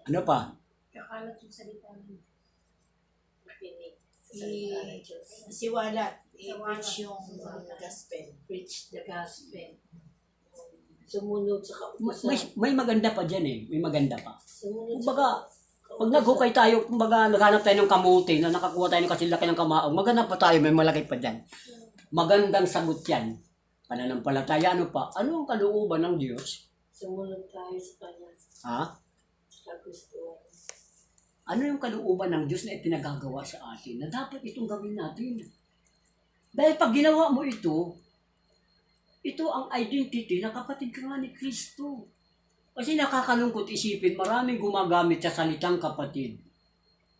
Ano pa? Kakalat yung salita ng Pinig sa salita ng Diyos. Siwalat. I-preach yung gospel. Preach the gospel. Sumunod sa kautusan. May maganda pa dyan eh. May maganda pa. Sumunod sa Kumbaga, pag naghukay tayo, kumbaga naghanap tayo ng kamuti na nakakuha tayo ng kasilaki ng kamaong, maghanap pa tayo, may malaki pa dyan. Magandang sagot yan. Pananampalataya, ano pa? Ano ang kalooban ng Diyos? Sumunod tayo sa Kanya. Ha? Sa gusto. Ano yung kalooban ng Diyos na ipinagagawa sa atin na dapat itong gawin natin? Dahil pag ginawa mo ito ang identity na kapatid ka nga ni Kristo. Kasi nakakalungkot isipin, maraming gumagamit sa salitang kapatid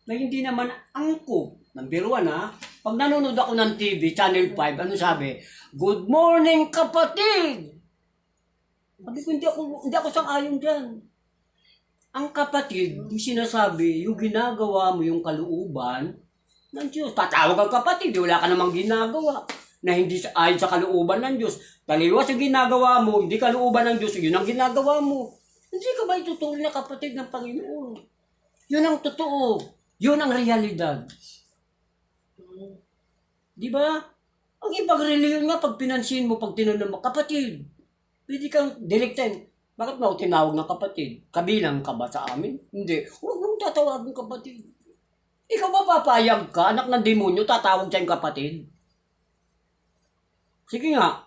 na hindi naman angkop. Number 1 ha, pag nanonood ako ng TV, Channel 5, ano sabi? Good morning kapatid! Sabi ko, hindi ako sang-ayon dyan. Ang kapatid, yung sinasabi, yung ginagawa mo yung kalooban ng Diyos. Tatawag ang kapatid, wala ka namang ginagawa na hindi ayon sa kalooban ng Diyos. Taliwas yung ginagawa mo, hindi kalooban ng Diyos, yun ang ginagawa mo. Hindi ka ba itutuloy na kapatid ng Panginoon? Yun ang totoo. Yun ang realidad. Di ba? Ang ibang reliyon nga, pag pinansin mo, pag tinanong mo, kapatid, pwede kang direktin. Bakit mo ako tinawag ng kapatid? Kabilang ka ba sa amin? Hindi. Huwag mong tatawag ng kapatid. Ikaw ba papayag ka, anak ng demonyo, tatawag sa'yo kapatid? Sige nga.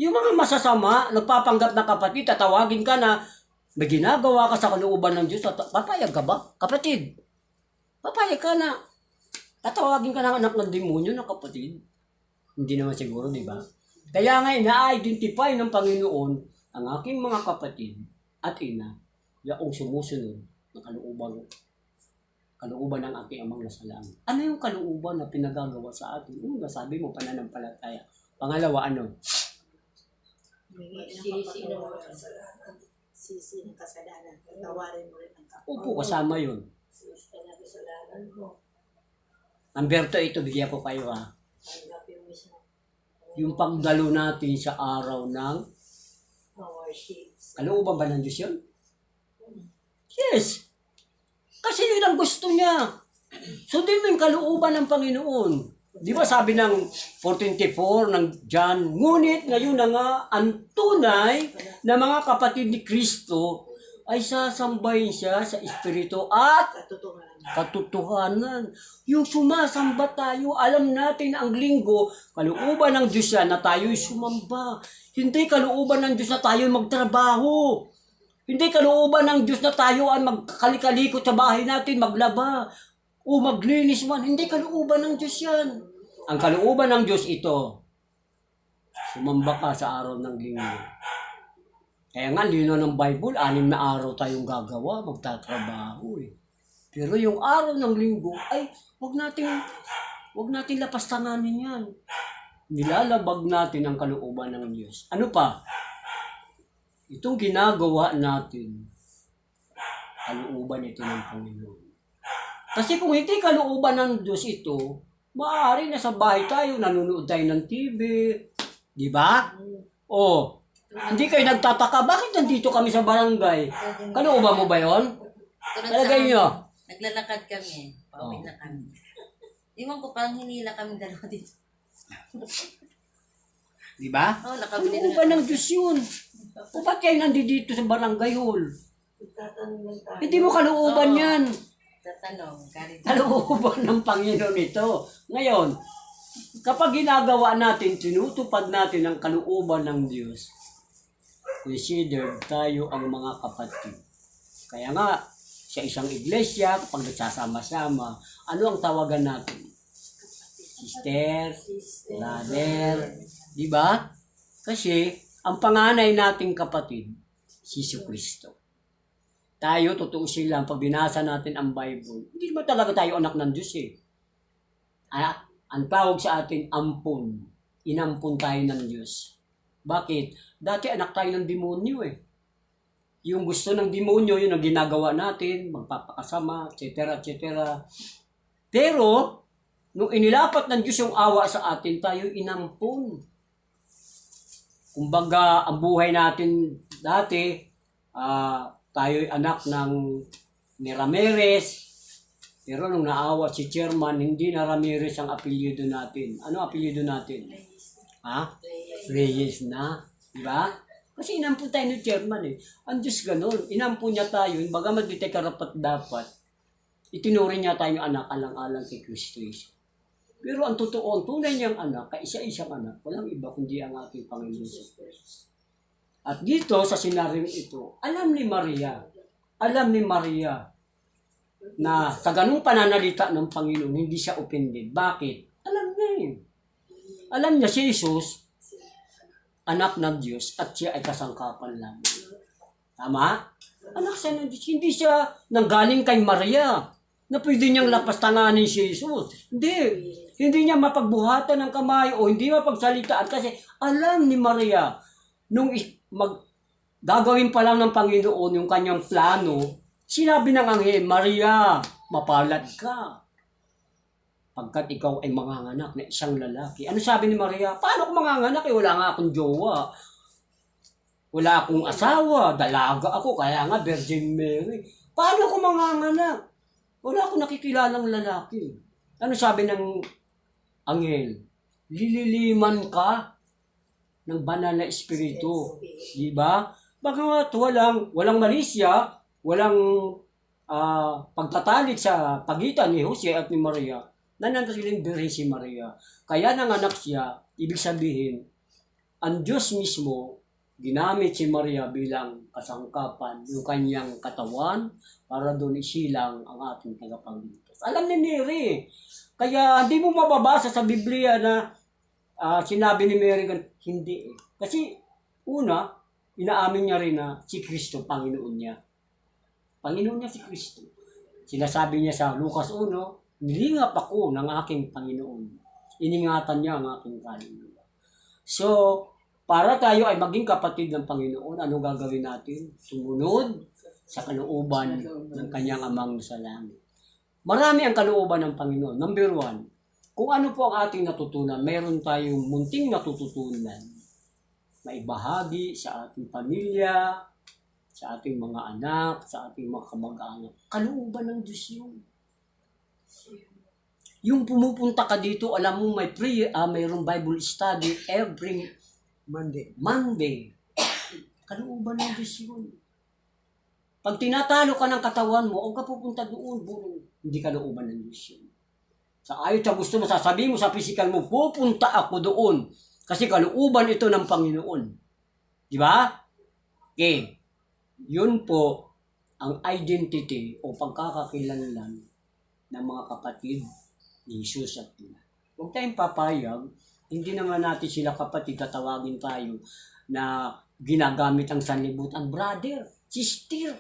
Yung mga masasama, nagpapanggap na kapatid, tatawagin ka na may ginagawa ka sa kalooban ng Diyos, papayag ka ba? Kapatid, papayag ka na. Tatawagin ka ng anak ng demonyo na kapatid. Hindi naman siguro, di ba? Kaya nga, na-identify ng Panginoon ang aking mga kapatid at ina, yaong sumusunod ng kalooban ng aking amang nasa langit. Ano yung kalooban na pinagagawa sa atin? Una, sabi mo, pananampalataya. Pangalawa, ano? Sisi ng mga kasalanan. Sisi ng kasalanan. Tawarin mo rin ang kapwa. Upo, kasama yun. Sisi ka na kasalanan mo. Number 2, ito, bigyan ko kayo ha. Tanggapin mo siya. Yung pagdalo natin sa araw ng Worship. kalooban ba ng Diyos yun? Yes. Kasi yun ang gusto niya. Sundin mo yung kalooban ng Panginoon. Di ba sabi ng 14:4 ng John, ngunit ngayon na nga ang tunay na mga kapatid ni Kristo ay sasambahin siya sa Espiritu at Katotohanan. katotohanan. Yung sumasamba tayo, alam natin ang linggo, kalooban ng Diyos yan na tayo'y sumamba. Hindi kalooban ng Diyos na tayo magtrabaho. Hindi kalooban ng Diyos na tayo ang magkalikalikot sa bahay natin, maglaba o maglinis man. Hindi kalooban ng Diyos yan. Ang kalooban ng Diyos ito, sumamba ka sa araw ng linggo. Kaya nga, lino ng Bible, 6 na araw tayong gagawa, magtatrabaho eh. Pero yung araw ng linggo, ay, wag natin lapastanganin yan. Nilalabag natin ang kalooban ng Diyos. Ano pa? Itong ginagawa natin, kalooban ito ng Panginoon. Kasi kung hindi kalooban ng Diyos ito, maaari na sa bahay tayo, nanonood tayo ng TV. Di ba? O, hindi kayo nagtataka, bakit nandito kami sa barangay? Kalooban mo ba yun? Tulad Talagay nyo. naglalakad kami. Pauwi na kami. Iwan ko, parang hinila kami dalawa dito. Di ba? Oh, nakabili na. Kalooban ng Diyos yun. O ba't kayo nandito sa barangay hall? Tatanong lang tayo. Hindi mo kalooban Oo. yan. Tatanong, ganito. Kalooban ng Panginoon ito. Ngayon, kapag ginagawa natin, tinutupad natin ang kalooban ng Diyos, consider tayo ang mga kapatid. Kaya nga, sa isang iglesia, kapag nagsasama-sama, ano ang tawagan natin? Sister, brother, di ba? Kasi, ang panganay nating kapatid, si Kristo. Tayo, totoo sila, pag binasa natin ang Bible, hindi naman talaga tayo anak ng Diyos eh. Ang tawag sa atin, ampon. Inampon tayo ng Diyos. Bakit? Dati anak tayo ng demonyo eh. Yung gusto ng demonyo, yun ang ginagawa natin, magpapakasama, etc. etc. Pero, nung inilapat ng Diyos yung awa sa atin, tayo inampon. Kumbaga, ang buhay natin dati, tayo'y anak ni Ramirez. Pero nung naawa si chairman, hindi na Ramirez ang apelyido natin. Ano apelyido natin? Reyes na. Diba? Kasi inampun tayo ng chairman eh. Ang Diyos ganun. Inampun niya tayo. Bagamat di tayo karapat dapat, itinuring niya tayo anak alang-alang kay Kristo Jesus. Pero ang totoo, ang tunay niyang anak, kaisa-isang anak, walang iba kundi ang ating Panginoon Jesus. At dito, sa sinaring ito, alam ni Maria na sa ganung pananalita ng Panginoon, hindi siya offended. Bakit? Alam niya yun. Alam niya si Jesus, anak ng Diyos, at siya ay kasangkapan lang. Tama? Anak siya ng Diyos. Hindi siya nanggaling kay Maria na pwede niyang lapastanganin si Jesus. Hindi. Hindi niya mapagbuhatan ng kamay o hindi mapagsalitaan kasi alam ni Maria nung gagawin pa lang ng Panginoon yung kanyang plano, sinabi ng anghel, Maria, mapalad ka. Pagkat ikaw ay manganganak na isang lalaki. Ano sabi ni Maria? Paano ko manganganak? Wala nga akong jowa. Wala akong asawa. Dalaga ako. Kaya nga, Virgin Mary. Paano ko manganganak? Wala akong nakikilalang lalaki. Ano sabi ng anghel? Lililiman ka ng banal na espiritu. Diba? Bagamat walang malisya, walang pagtatalik sa pagitan ni Jose at ni Maria, nananatiling birhen si Maria. Kaya nanganak siya, ibig sabihin, ang Diyos mismo, ginamit si Maria bilang kasangkapan, yung kanyang katawan, para doon isilang ang ating tagapagligtas. Alam ni Mary, kaya hindi mo mababasa sa Biblia na sinabi ni Mary, hindi eh. Kasi, una, inaamin niya rin na si Kristo, Panginoon niya. Panginoon niya si Kristo. Sinasabi niya sa Lucas 1, nilingap ako ng aking Panginoon. Iningatan niya ang aking kaluluwa. So, para tayo ay maging kapatid ng Panginoon, ano gagawin natin? Sumunod sa kalooban ng kanyang amang sa langit. Marami ang kalooban ng Panginoon. Number 1, kung ano po ang ating natutunan, mayroon tayong munting natututunan. Maibahagi sa ating pamilya, sa ating mga anak, sa ating mga kamag-anak. Kalooban ng Diyos yun. Yung pumupunta ka dito, alam mo mayroong Bible study every Monday. Kalooban ng Diyos yun. Pag tinatalo ka ng katawan mo, huwag ka pupunta doon, hindi kalooban ng Diyos yun. Sa ayot sa gusto mo, sasabihin mo sa physical mo, pupunta ako doon. Kasi kalooban ito ng Panginoon. Di ba? Okay. Yun po ang identity o pagkakakilanlan ng mga kapatid ni Jesus at Tina. Huwag tayong papayag, hindi naman natin sila kapatid, tatawagin tayo na ginagamit ang sanlibutan. Brother, sister.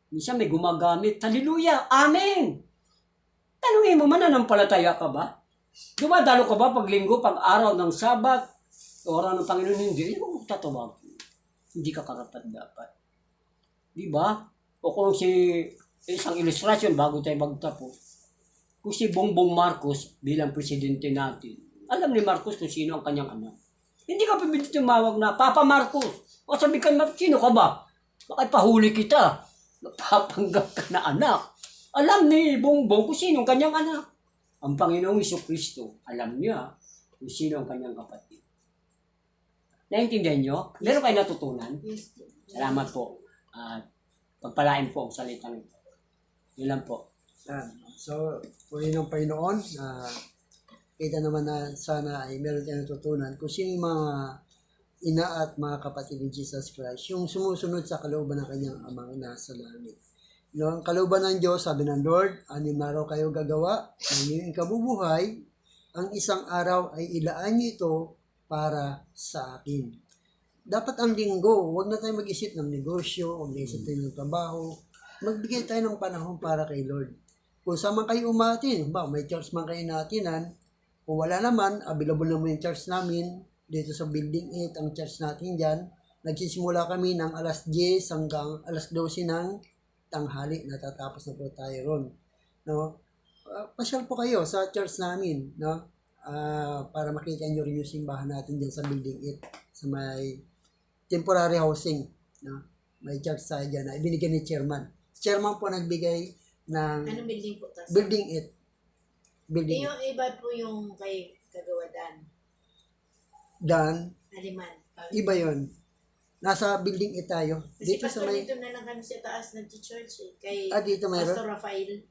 Minsan may gumagamit, hallelujah, amen. Tanungin mo, mananampalataya ka ba? Dumadalo ka ba pag linggo, pag araw ng Sabat, oras ng Panginoon, hindi mo tatawagin. Hindi ka karapat dapat. Di ba? O kung isang ilustrasyon bago tayo magtapos, kung si Bongbong Marcos bilang presidente natin, alam ni Marcos kung sino ang kanyang anak. Hindi ka pwede tumawag na, Papa Marcos. O sabi ka, sino ka ba? Baka pahuli kita. Napapanggap ka na anak. Alam ni Bongbong kung sino ang kanyang anak. Ang Panginoong Jesucristo, alam niya kung sino ang kanyang kapatid. Naintindihan nyo? Meron kayo natutunan? Yes. Salamat po. At pagpalain po ang salita nito. Yun lang po. Yan. So, puri ng Panginoon, kita naman na sana ay meron tayong natutunan kung sino yung mga ina at mga kapatid ni Jesus Christ, yung sumusunod sa kalooban ng kanyang amang nasa langit. Yung kalooban ng Diyos, sabi ng Lord, 6 na araw kayo gagawa ng inyong kabubuhay, ang isang araw ay ilaan niyo ito para sa akin. Dapat ang linggo, huwag na tayo mag-isip ng negosyo, huwag na isip tayo ng trabaho, magbigay tayo ng panahon para kay Lord. Kung saan man kayo umatin, may church man kayo naatinan, kung wala naman, available naman yung church namin, dito sa Building 8, ang church natin dyan. Nagsisimula kami ng alas 10 hanggang alas 12 ng tanghali. Natatapos na po tayo ron. No? Pasyal po kayo sa church namin. No? Para makita nyo rin yung simbahan natin dyan sa Building 8. Sa may temporary housing. No? May church tayo dyan na ibinigay ni chairman. Chairman po nagbigay ng Anong building po? Building 8. Building 8. Yung iba po yung kay Kagawadan. Dan, Aliman. iba yon. Nasa Building 8 tayo. Kasi Dito sa pastor may... dito na lang kami sa taas nag-church eh. Kay dito mayroon? Pastor Rafael.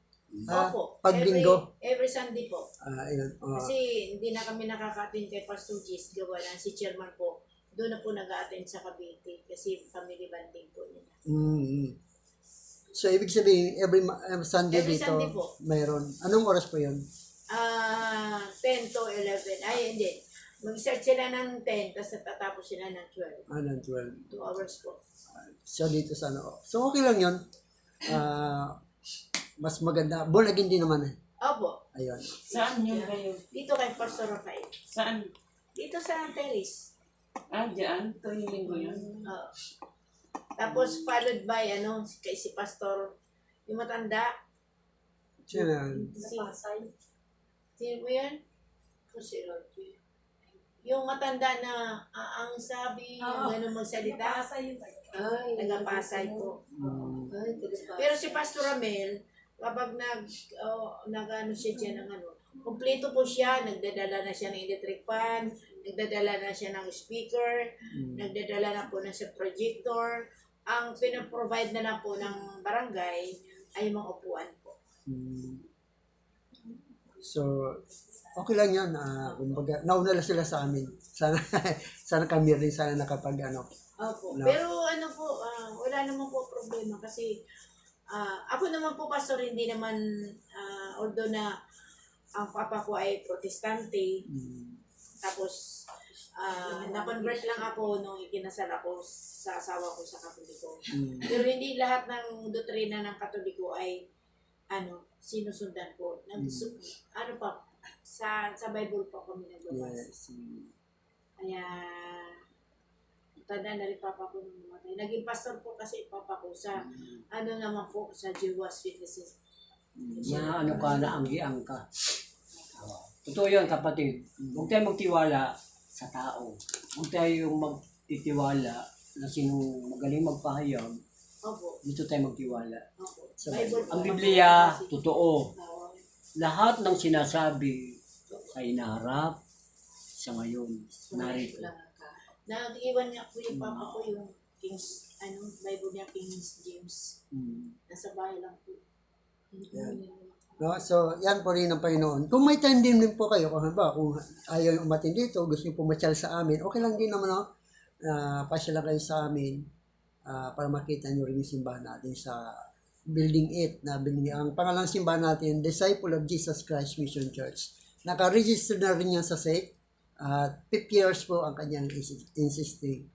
Ah, Opo. pag linggo? Every Sunday po. Ayun. Kasi hindi na kami nakaka-attend kay Pastor Gis. Gawa na si chairman po. Doon na po nag-attend sa Cavite. Kasi family banding po nila. So, ibig sabihin, every Sunday Every dito, Sunday po. mayroon. Anong oras po yun? 10 to 11. Ay, hindi. Mag-start sila ng 10, tapos tatapos sila ng 12. Ng 12. 2 hours po. So, dito sa ano. So, okay lang yun. Mas maganda. Born again din naman eh. Opo. Ayun. Saan yun kayo? Dito kay Pastor Rafael. Saan? Dito sa Terrace. Diyan? Tuwing linggo yun? Oo. Tapos followed by kay si Pastor, yung matanda, Sino yan? sino po yan? Kasi Roger. Yung matanda na ang sabi, yung gano'n magsalita, Ay, nagapasay po. Ay, talaga. Pero si Pastor Ramel, kapag nag-ano siya dyan ng kumpleto po siya, nagdadala na siya ng electric fan, nagdadala na siya ng speaker, nagdadala na po na sa projector. Ang pinaprovide na lang po ng barangay ay mga upuan po. So, okay lang yun. Kumbaga, nauna lang sila sa amin. Sana kami rin sana nakapag Opo. No. Pero po, wala naman po problema kasi ako naman po pastor, hindi naman, although na ang papa ko ay protestante, tapos na-convert lang ako nung ikinasal ako sa asawa ko sa Katoliko. Pero hindi lahat ng doktrina ng Katoliko ay sinusundan ko. Sa Bible po kami nagbabasa. Yes. Kaya tanda na rin papa ko nung namatay. Naging pastor po kasi papa ko sa naman po sa Jehovah's Witnesses. Na ka, naanggiang ka. Totoo yun, kapatid. Huwag tayong magtiwala sa tao. Huwag tayong magtitiwala na sinong magaling magpahayag. Opo. Dito tayo magtiwala. Opo. Sa Bible po Ang ako Biblia, kasi. totoo. Oo. Lahat ng sinasabi sa inaharap, sa ngayon, narito. Nag-iwan niya po yung papa ko yung Bible niya, King James. Nasa bahay lang po. Yan. No? So, yan po rin ang Panginoon. Kung may time din po kayo, kung ayaw yung umatin dito, gusto nyo pumasyal sa amin, okay lang din naman, pasyal lang kayo sa amin para makita nyo rin yung simbahan natin sa Building 8 na binigay. Ang pangalang simbahan natin, Disciple of Jesus Christ Mission Church. Naka-register na rin yan sa SEC. 50 years po ang kanyang insisting.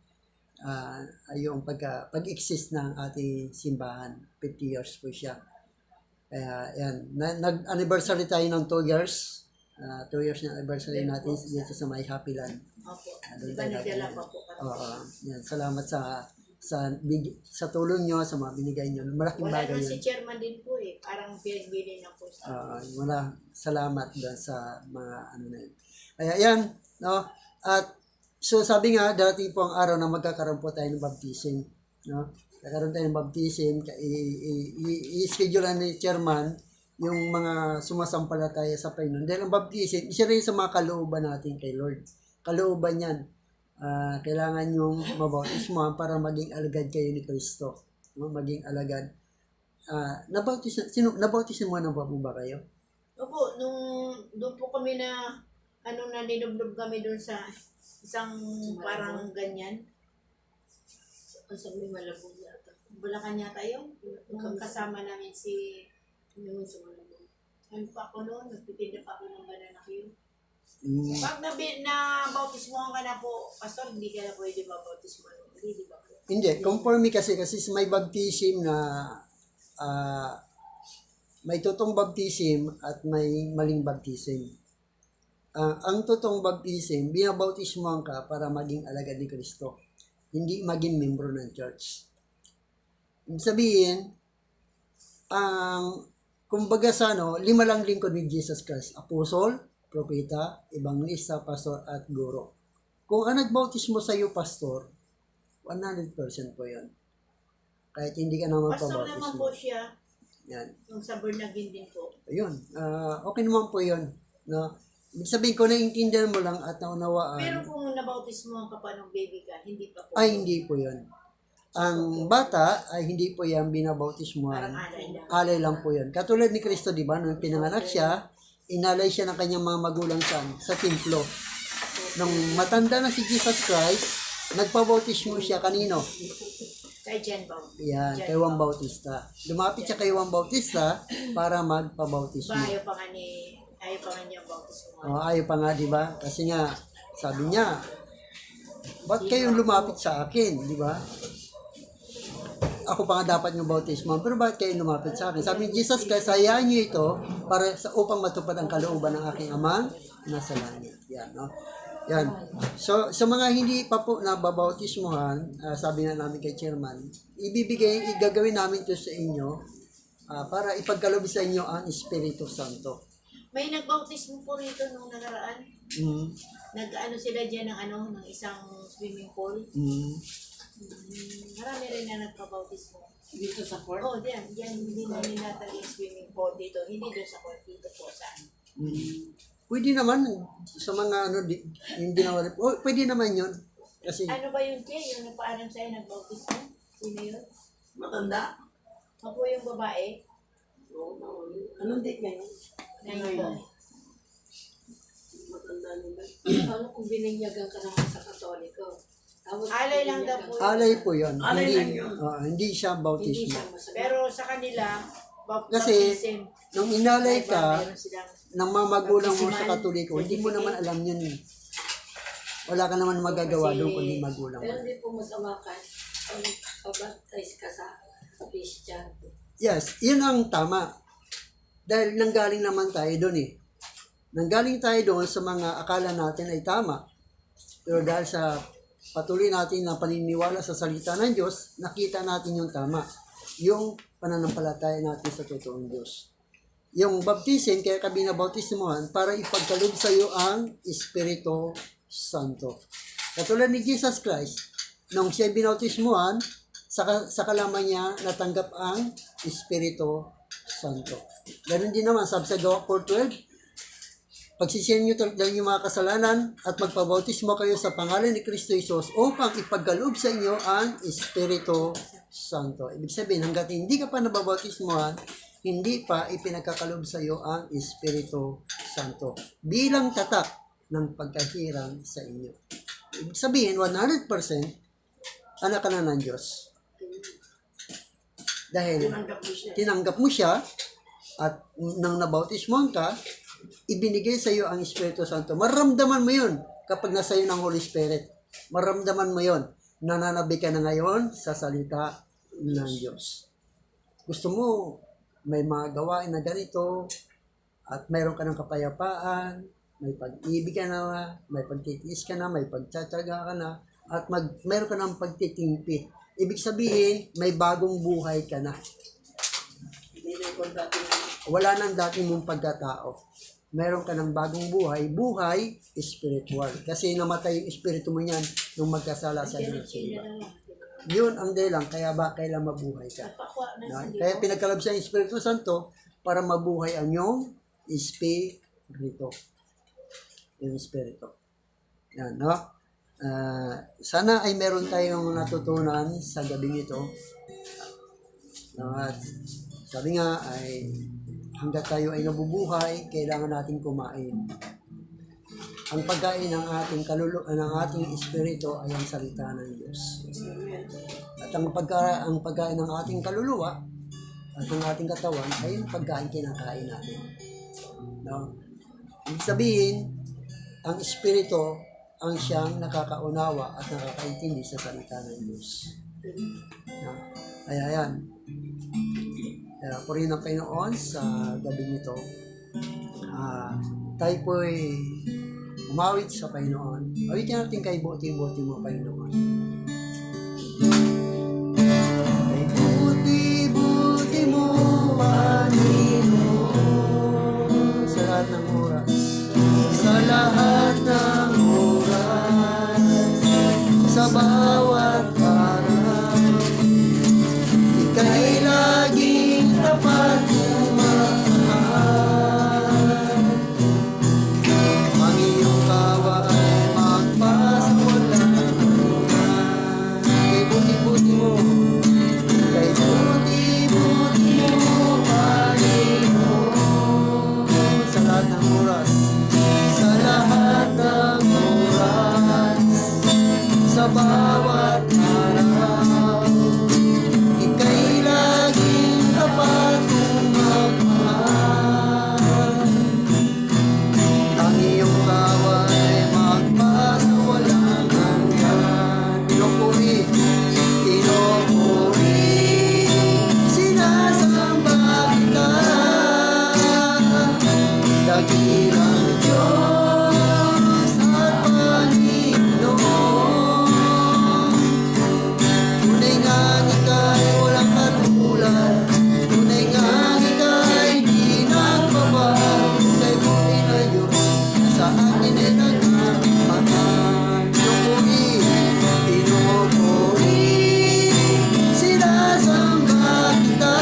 Yung pag-exist ng ating simbahan. 50 years po siya. Kaya yan, nag-anniversary tayo ng 2 years. 2 years na anniversary natin dito sa may Happy Land. Opo. Doon Iba tayo nagdala natin. pa po kami. Oo. Yan, salamat sa tulong nyo, sa mga binigay nyo. Malaking Wala bagay naman yun. si chairman din po eh. Parang pinag-bili na po sa Salamat doon sa mga na yun. Kaya yan, no? At so sabi nga, dati po ang araw na magkakaroon po tayo ng baptism. No? Kakaroon tayo ng baptism, i-schedule ni chairman yung mga sumasampalataya sa Panginoon. Dahil ang baptism, isa rin sa mga kalooban natin kay Lord. Kalooban yan. kailangan yung mabautismohan para maging alagad kayo ni Kristo. No? Maging alagad. Nabautismohan na ba po ba kayo? Opo, doon po kami na, na dinublob kami doon sa isang parang ganyan. Sa may malabong yata. Bulacan yata yun. Nung kasama namin si, Yung sa malabong. ano pa ako noon, nagtitinda pa ako ng banana Q. Mm, Pag na-bautismohan ka na po, pastor, hindi ka na pwede mabautismohan. Hindi, di ba po? hindi, conforme kasi may baptism na may totoong baptism at may maling baptism. Ang totoong baptism, binabautismohan ka para maging alagad ni Kristo. Hindi maging membro ng church. Ibig sabihin, kumbaga sa 5 lang lingkod ni Jesus Christ. Apostol, propeta, ebangelista, pastor, at guro. Kung ang nagbautismo sa iyo, pastor, 100% po yun. Kahit hindi ka naman Pastor naman po pabautismo. siya, Yan. yung sa Bernagin din po. Ayun. Okay naman po yun. No? Ibig sabihin ko, naiintindihan mo lang at naunawaan. Pero kung nabautismohan ka pa nung baby ka, hindi pa po. Ay, hindi po yun. Ang bata ay hindi po yan Parang binabautismohan. alay lang. Alay lang po yun. Katulad ni Kristo, di ba? Nung pinanganak siya, inalay siya ng kanyang mga magulang sa templo. Nung matanda na si Jesus Christ, nagpabautismo siya kanino? Kay Jen Bautista. Yan, kay Juan Bautista. Lumapit siya kay Juan Bautista para magpabautismo. Ayaw pa nga niya ang bautismohan. Ayaw pa nga, di ba? Kasi nga, sabi niya, ba't kayong lumapit sa akin, di ba? Ako pa nga dapat yung bautismo, pero bakit kayo lumapit sa akin? Sabi ni Jesus Christ, hayaan niyo ito upang matupad ang kalooban ng aking amang nasa langit. Yan, no? Yan. So, sa mga hindi pa po nababautismohan, sabi nga namin kay Chairman, igagawin namin ito sa inyo para ipagkaloob sa inyo ang Espiritu Santo. May nagbautismo po rito nung nakaraan. Mm. Nag-ano sila dyan ng isang swimming pool. Mm. Marami rin na nagpabautismo. Dito sa court. Oh, diyan hindi na ninatali yung swimming pool dito. Hindi doon sa court, dito po saan. Pwede naman sa mga hindi naman, pwede naman yun. Kasi, Ano ba yun, Che? Yung nagpaalam sa'yo nagbautismo? Sino yun? Matanda. Ako yung babae. Oo. Anong date ngayon? Ngayon po. Matanda nila. Ano kung bininyagan ka naman sa Katoliko? Tapos Alay lang daw po. alay po yun. Alay Hindi, lang yun. hindi siya Hindi bautismo. siya masama. Pero sa kanila, Kasi, bautism. nung inalay Diba, ka, meron silang ng mga magulang mo sa baptismal Katoliko, hindi mo naman alam yun eh. Wala ka naman magagawa doon kundi magulang mo. Pero hindi po masama ka kung pabaptize ka sa Christian. Yes, yun ang tama. Dahil nanggaling naman tayo doon eh. Nanggaling tayo doon sa mga akala natin ay tama. Pero dahil sa patuloy natin na paniniwala sa salita ng Diyos, nakita natin yung tama. Yung pananampalataya natin sa totoong Diyos. Yung baptism, kaya ka binabautismohan para ipagkaloob sa iyo ang Espiritu Santo. Katulad ni Jesus Christ, nung siya binautismohan, sa kalaman niya natanggap ang Espiritu Santo. Ganun din naman, sabi sa Gawa 4:12, pagsisihan niyo talagang yung mga kasalanan at magpabautismo kayo sa pangalan ni Kristo Jesus upang ipagkaloob sa inyo ang Espiritu Santo. Ibig sabihin, hanggat hindi ka pa nababautismohan, hindi pa ipinagkakaloob sa iyo ang Espiritu Santo bilang tatak ng pagkahirang sa inyo. Ibig sabihin, 100% anak ka na ng Diyos. Dahil tinanggap mo siya at nang nabautismohan ka, ibinigay sa iyo ang Espiritu Santo. Maramdaman mo yun kapag nasa iyo ng Holy Spirit. Maramdaman mo yun. Nananabi ka na ngayon sa salita ng Diyos. Gusto mo, may mga gawain na ganito, at mayroon ka ng kapayapaan, may pag-ibig ka na, may pagtitiis ka na, may pagtsatsaga ka na, at mayroon ka ng pagtitimpi. Ibig sabihin, may bagong buhay ka na. Wala nang dati mong pagkatao. Meron ka ng bagong buhay, buhay spiritual. Kasi namatay yung espiritu mo niyan nung magkasala sa Diyos. Yun ang dahilan, kaya kailan mabuhay ka. napakwa na si Kaya pinagkaloob sa Espiritu Santo para mabuhay ang iyong espiritu. Yung espiritu. Yan, no? Sana ay meron tayong natutunan sa gabing ito. At sabi nga ay hanggat tayo ay nabubuhay, kailangan natin kumain. Ang pagkain ng ating ng ating espiritu ay ang salita ng Diyos. At ang pagkain ng ating kaluluwa at ng ating katawan ay yung pagkain kinakain natin. No? Ibig sabihin, ang espiritu ang siyang nakakaunawa at nakakaintindi sa salita ng Diyos. No? Kaya yan. Kaya purihin ng Panginoon sa gabi nito. Tayo po'y umawit sa Panginoon. Awitin natin kay buti-buti mo, Panginoon. Kay buti-buti mo, Panginoon, sa lahat ng oras. Sa lahat ng oras. Sa bawat araw. Ika'y laging tapat kumahal. Ang iyong kawa ay magpasawalang hanggan. Kay buti-buti mo, kay buti-buti mo, Panginoon, sa lahat ng oras, sa lahat ng oras, sa bawat araw, ika'y laging tapat kong magmahal. Ang iyong kawa ay magpasawalang hanggan. Pinupuri, sinasamba kita. Dakilang Diyos at Panginoon. Tunay nga ika'y walang katulad. Tunay nga ika'y di nagbabago. Kay buti na Diyos sa akin ay nagmamahal. Pinupuri, sinasamba kita.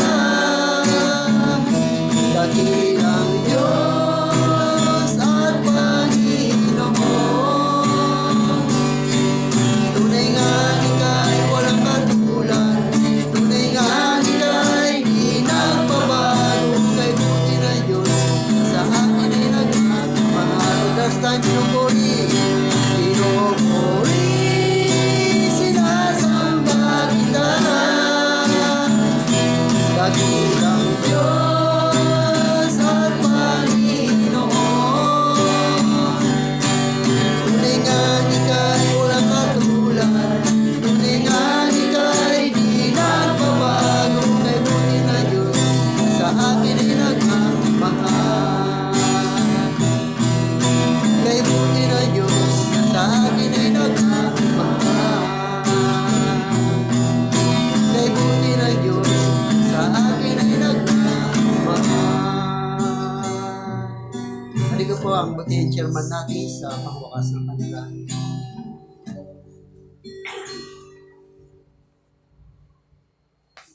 Dakilang Diyos at Panginoon. Tunay nga ika'y walang katulad. Tunay nga ika'y di nagbabago. Kay buti na Diyos sa akin ay nagmamahal. Dastan pinupuri, sinasamba kita. Dakilang Diyos at Panginoon. Tunay nga ika'y walang katulad. Tunay nga ika'y di nagbabago. Kay buti na Diyos sa akin ay nagmamahal. Kay buti na Diyos sa akin ay nagmamahal. Kay buti na Diyos sa akin ay nagmamahal. Halika po ang butihin chairman natin sa pangwakas ng panalangin.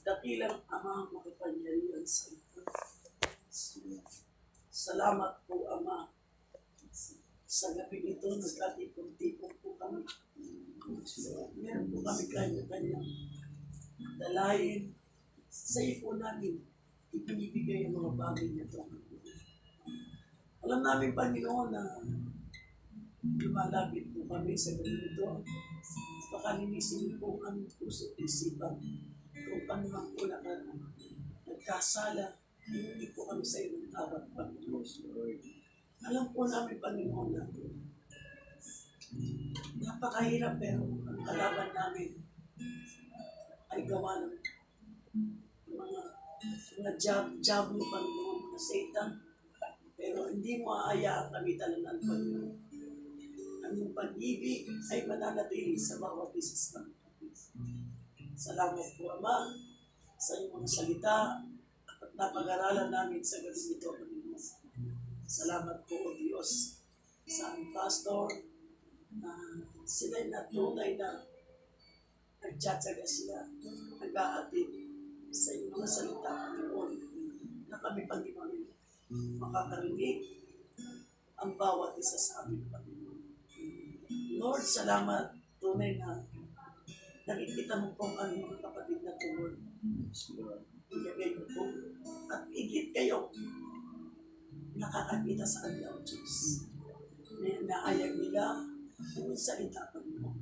Dakilang Ama, makapangyarihan sa lahat. Salamat po, Ama. Sa gabi ito, nagkatipon-tipon po kami. Meron po kami kanya-kanyang dalayin. Sa iyo po namin, ibinibigay ang mga bagay na ito. Alam namin, Panginoon, na lumalapit po kami sa gabi ito. Baka ninisin po ang aming puso at isipan. Kung ano man po nagkasala, hindi po kami sa iyo ng tawad, Panginoon. Alam po namin, Panginoon, na napakahirap, pero ang kalaban namin ay gawa ng mga job mo, Panginoon, mga Satan. Pero hindi mo aayaan kami talagang, Panginoon. Ang iyong pag-ibig ay mananatili sa bawat isa sa kami. Salamat po, Ama, sa iyong mga salita at napag-aralan namin sa gabi ito, Panginoon. Salamat po, O Diyos, sa aming pastor, na sila'y natunay na nagtsatsaga sila, nag-aatid sa iyong mga salita, Panginoon, na kami, Panginoon, makakarinig ang bawat isa sa amin, Panginoon. Lord, salamat. Tunay na nakikita mo po ang aming mga kapatid na tulad. Ilagay mo po. At higit kayo nakakakita sa kanila, O Diyos. Naayag nila ang salita pa mo.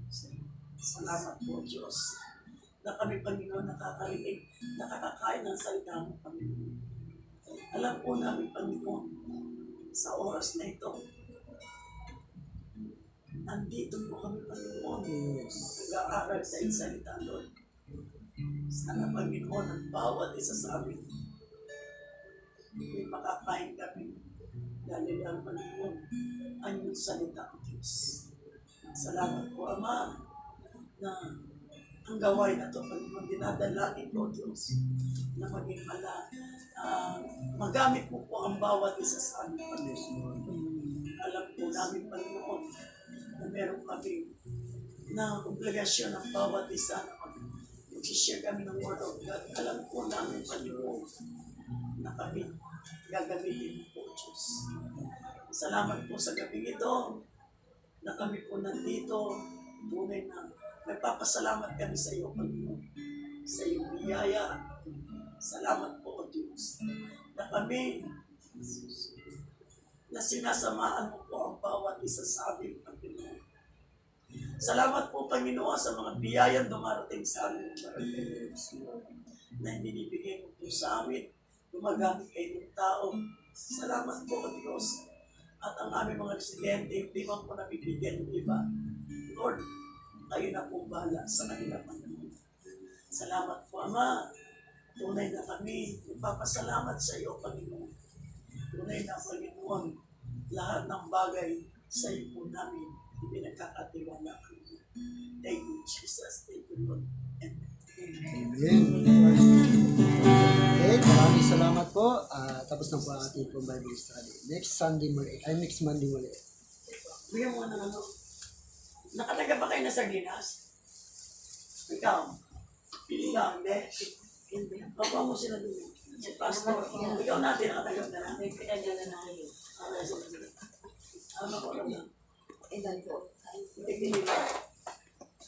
Salamat po, Diyos. Na kami, Panginoon, nakakarinig, nakakakain ng salita mo, Panginoon. Alam po namin, Panginoon, sa oras na ito, nandito po kami, Panginoon. Nag-aaral sa iyong salita, Lord. Sana, Panginoon, ang bawat isa sa amin, may makakain kami. Dahil ang Panginoon, ang iyong salita, O Diyos. Salamat po, Ama, na ang gawain na ito, Panginoon, dinadalangin ko, Diyos, na maging magamit mo po ang bawat isa sa amin, Panginoon. Alam po namin, Panginoon, na meron kami na obligasyon ng bawat isa na mag-share kami ng Word of God. Alam po namin, Panginoon, na kami gagamitin mo po, Diyos. Salamat po sa gabi ito na kami po nandito. Tunay na nagpapasalamat kami sa iyo, Panginoon, sa iyong biyaya. Salamat po, O Diyos, na kami na sinasamaan mo po ang bawat isa sa amin, Panginoon. Salamat po, Panginoon, sa mga biyayang dumarating sa amin, na binibigay mo po sa amin, gumagamit kayo ng tao. Salamat po, O Diyos. At ang aming mga residente, hindi man po nabibigyan ng iba. Lord, kayo na po bahala sa kanila, Panginoon. Salamat po, Ama. Tunay na kami, nagpapasalamat sa iyo, Panginoon. Tunay na, Panginoon, lahat ng bagay sa iyo po namin, ibinagkakatiwala kami. Thank you, Jesus. Thank you, Lord. Amen. Amen. Okay, maraming salamat po. Tapos na po ang ating pong Bible study. Next Monday muli. Bigyan mo ng ano. Nakataga ba kayo na sardinas? Ikaw? Hindi. Papa mo sila doon. Si Pastor. Ikaw natin nakataga na lang. May pinagdala na kayo. Sige. Ano ko lang. Ilan po? Hindi.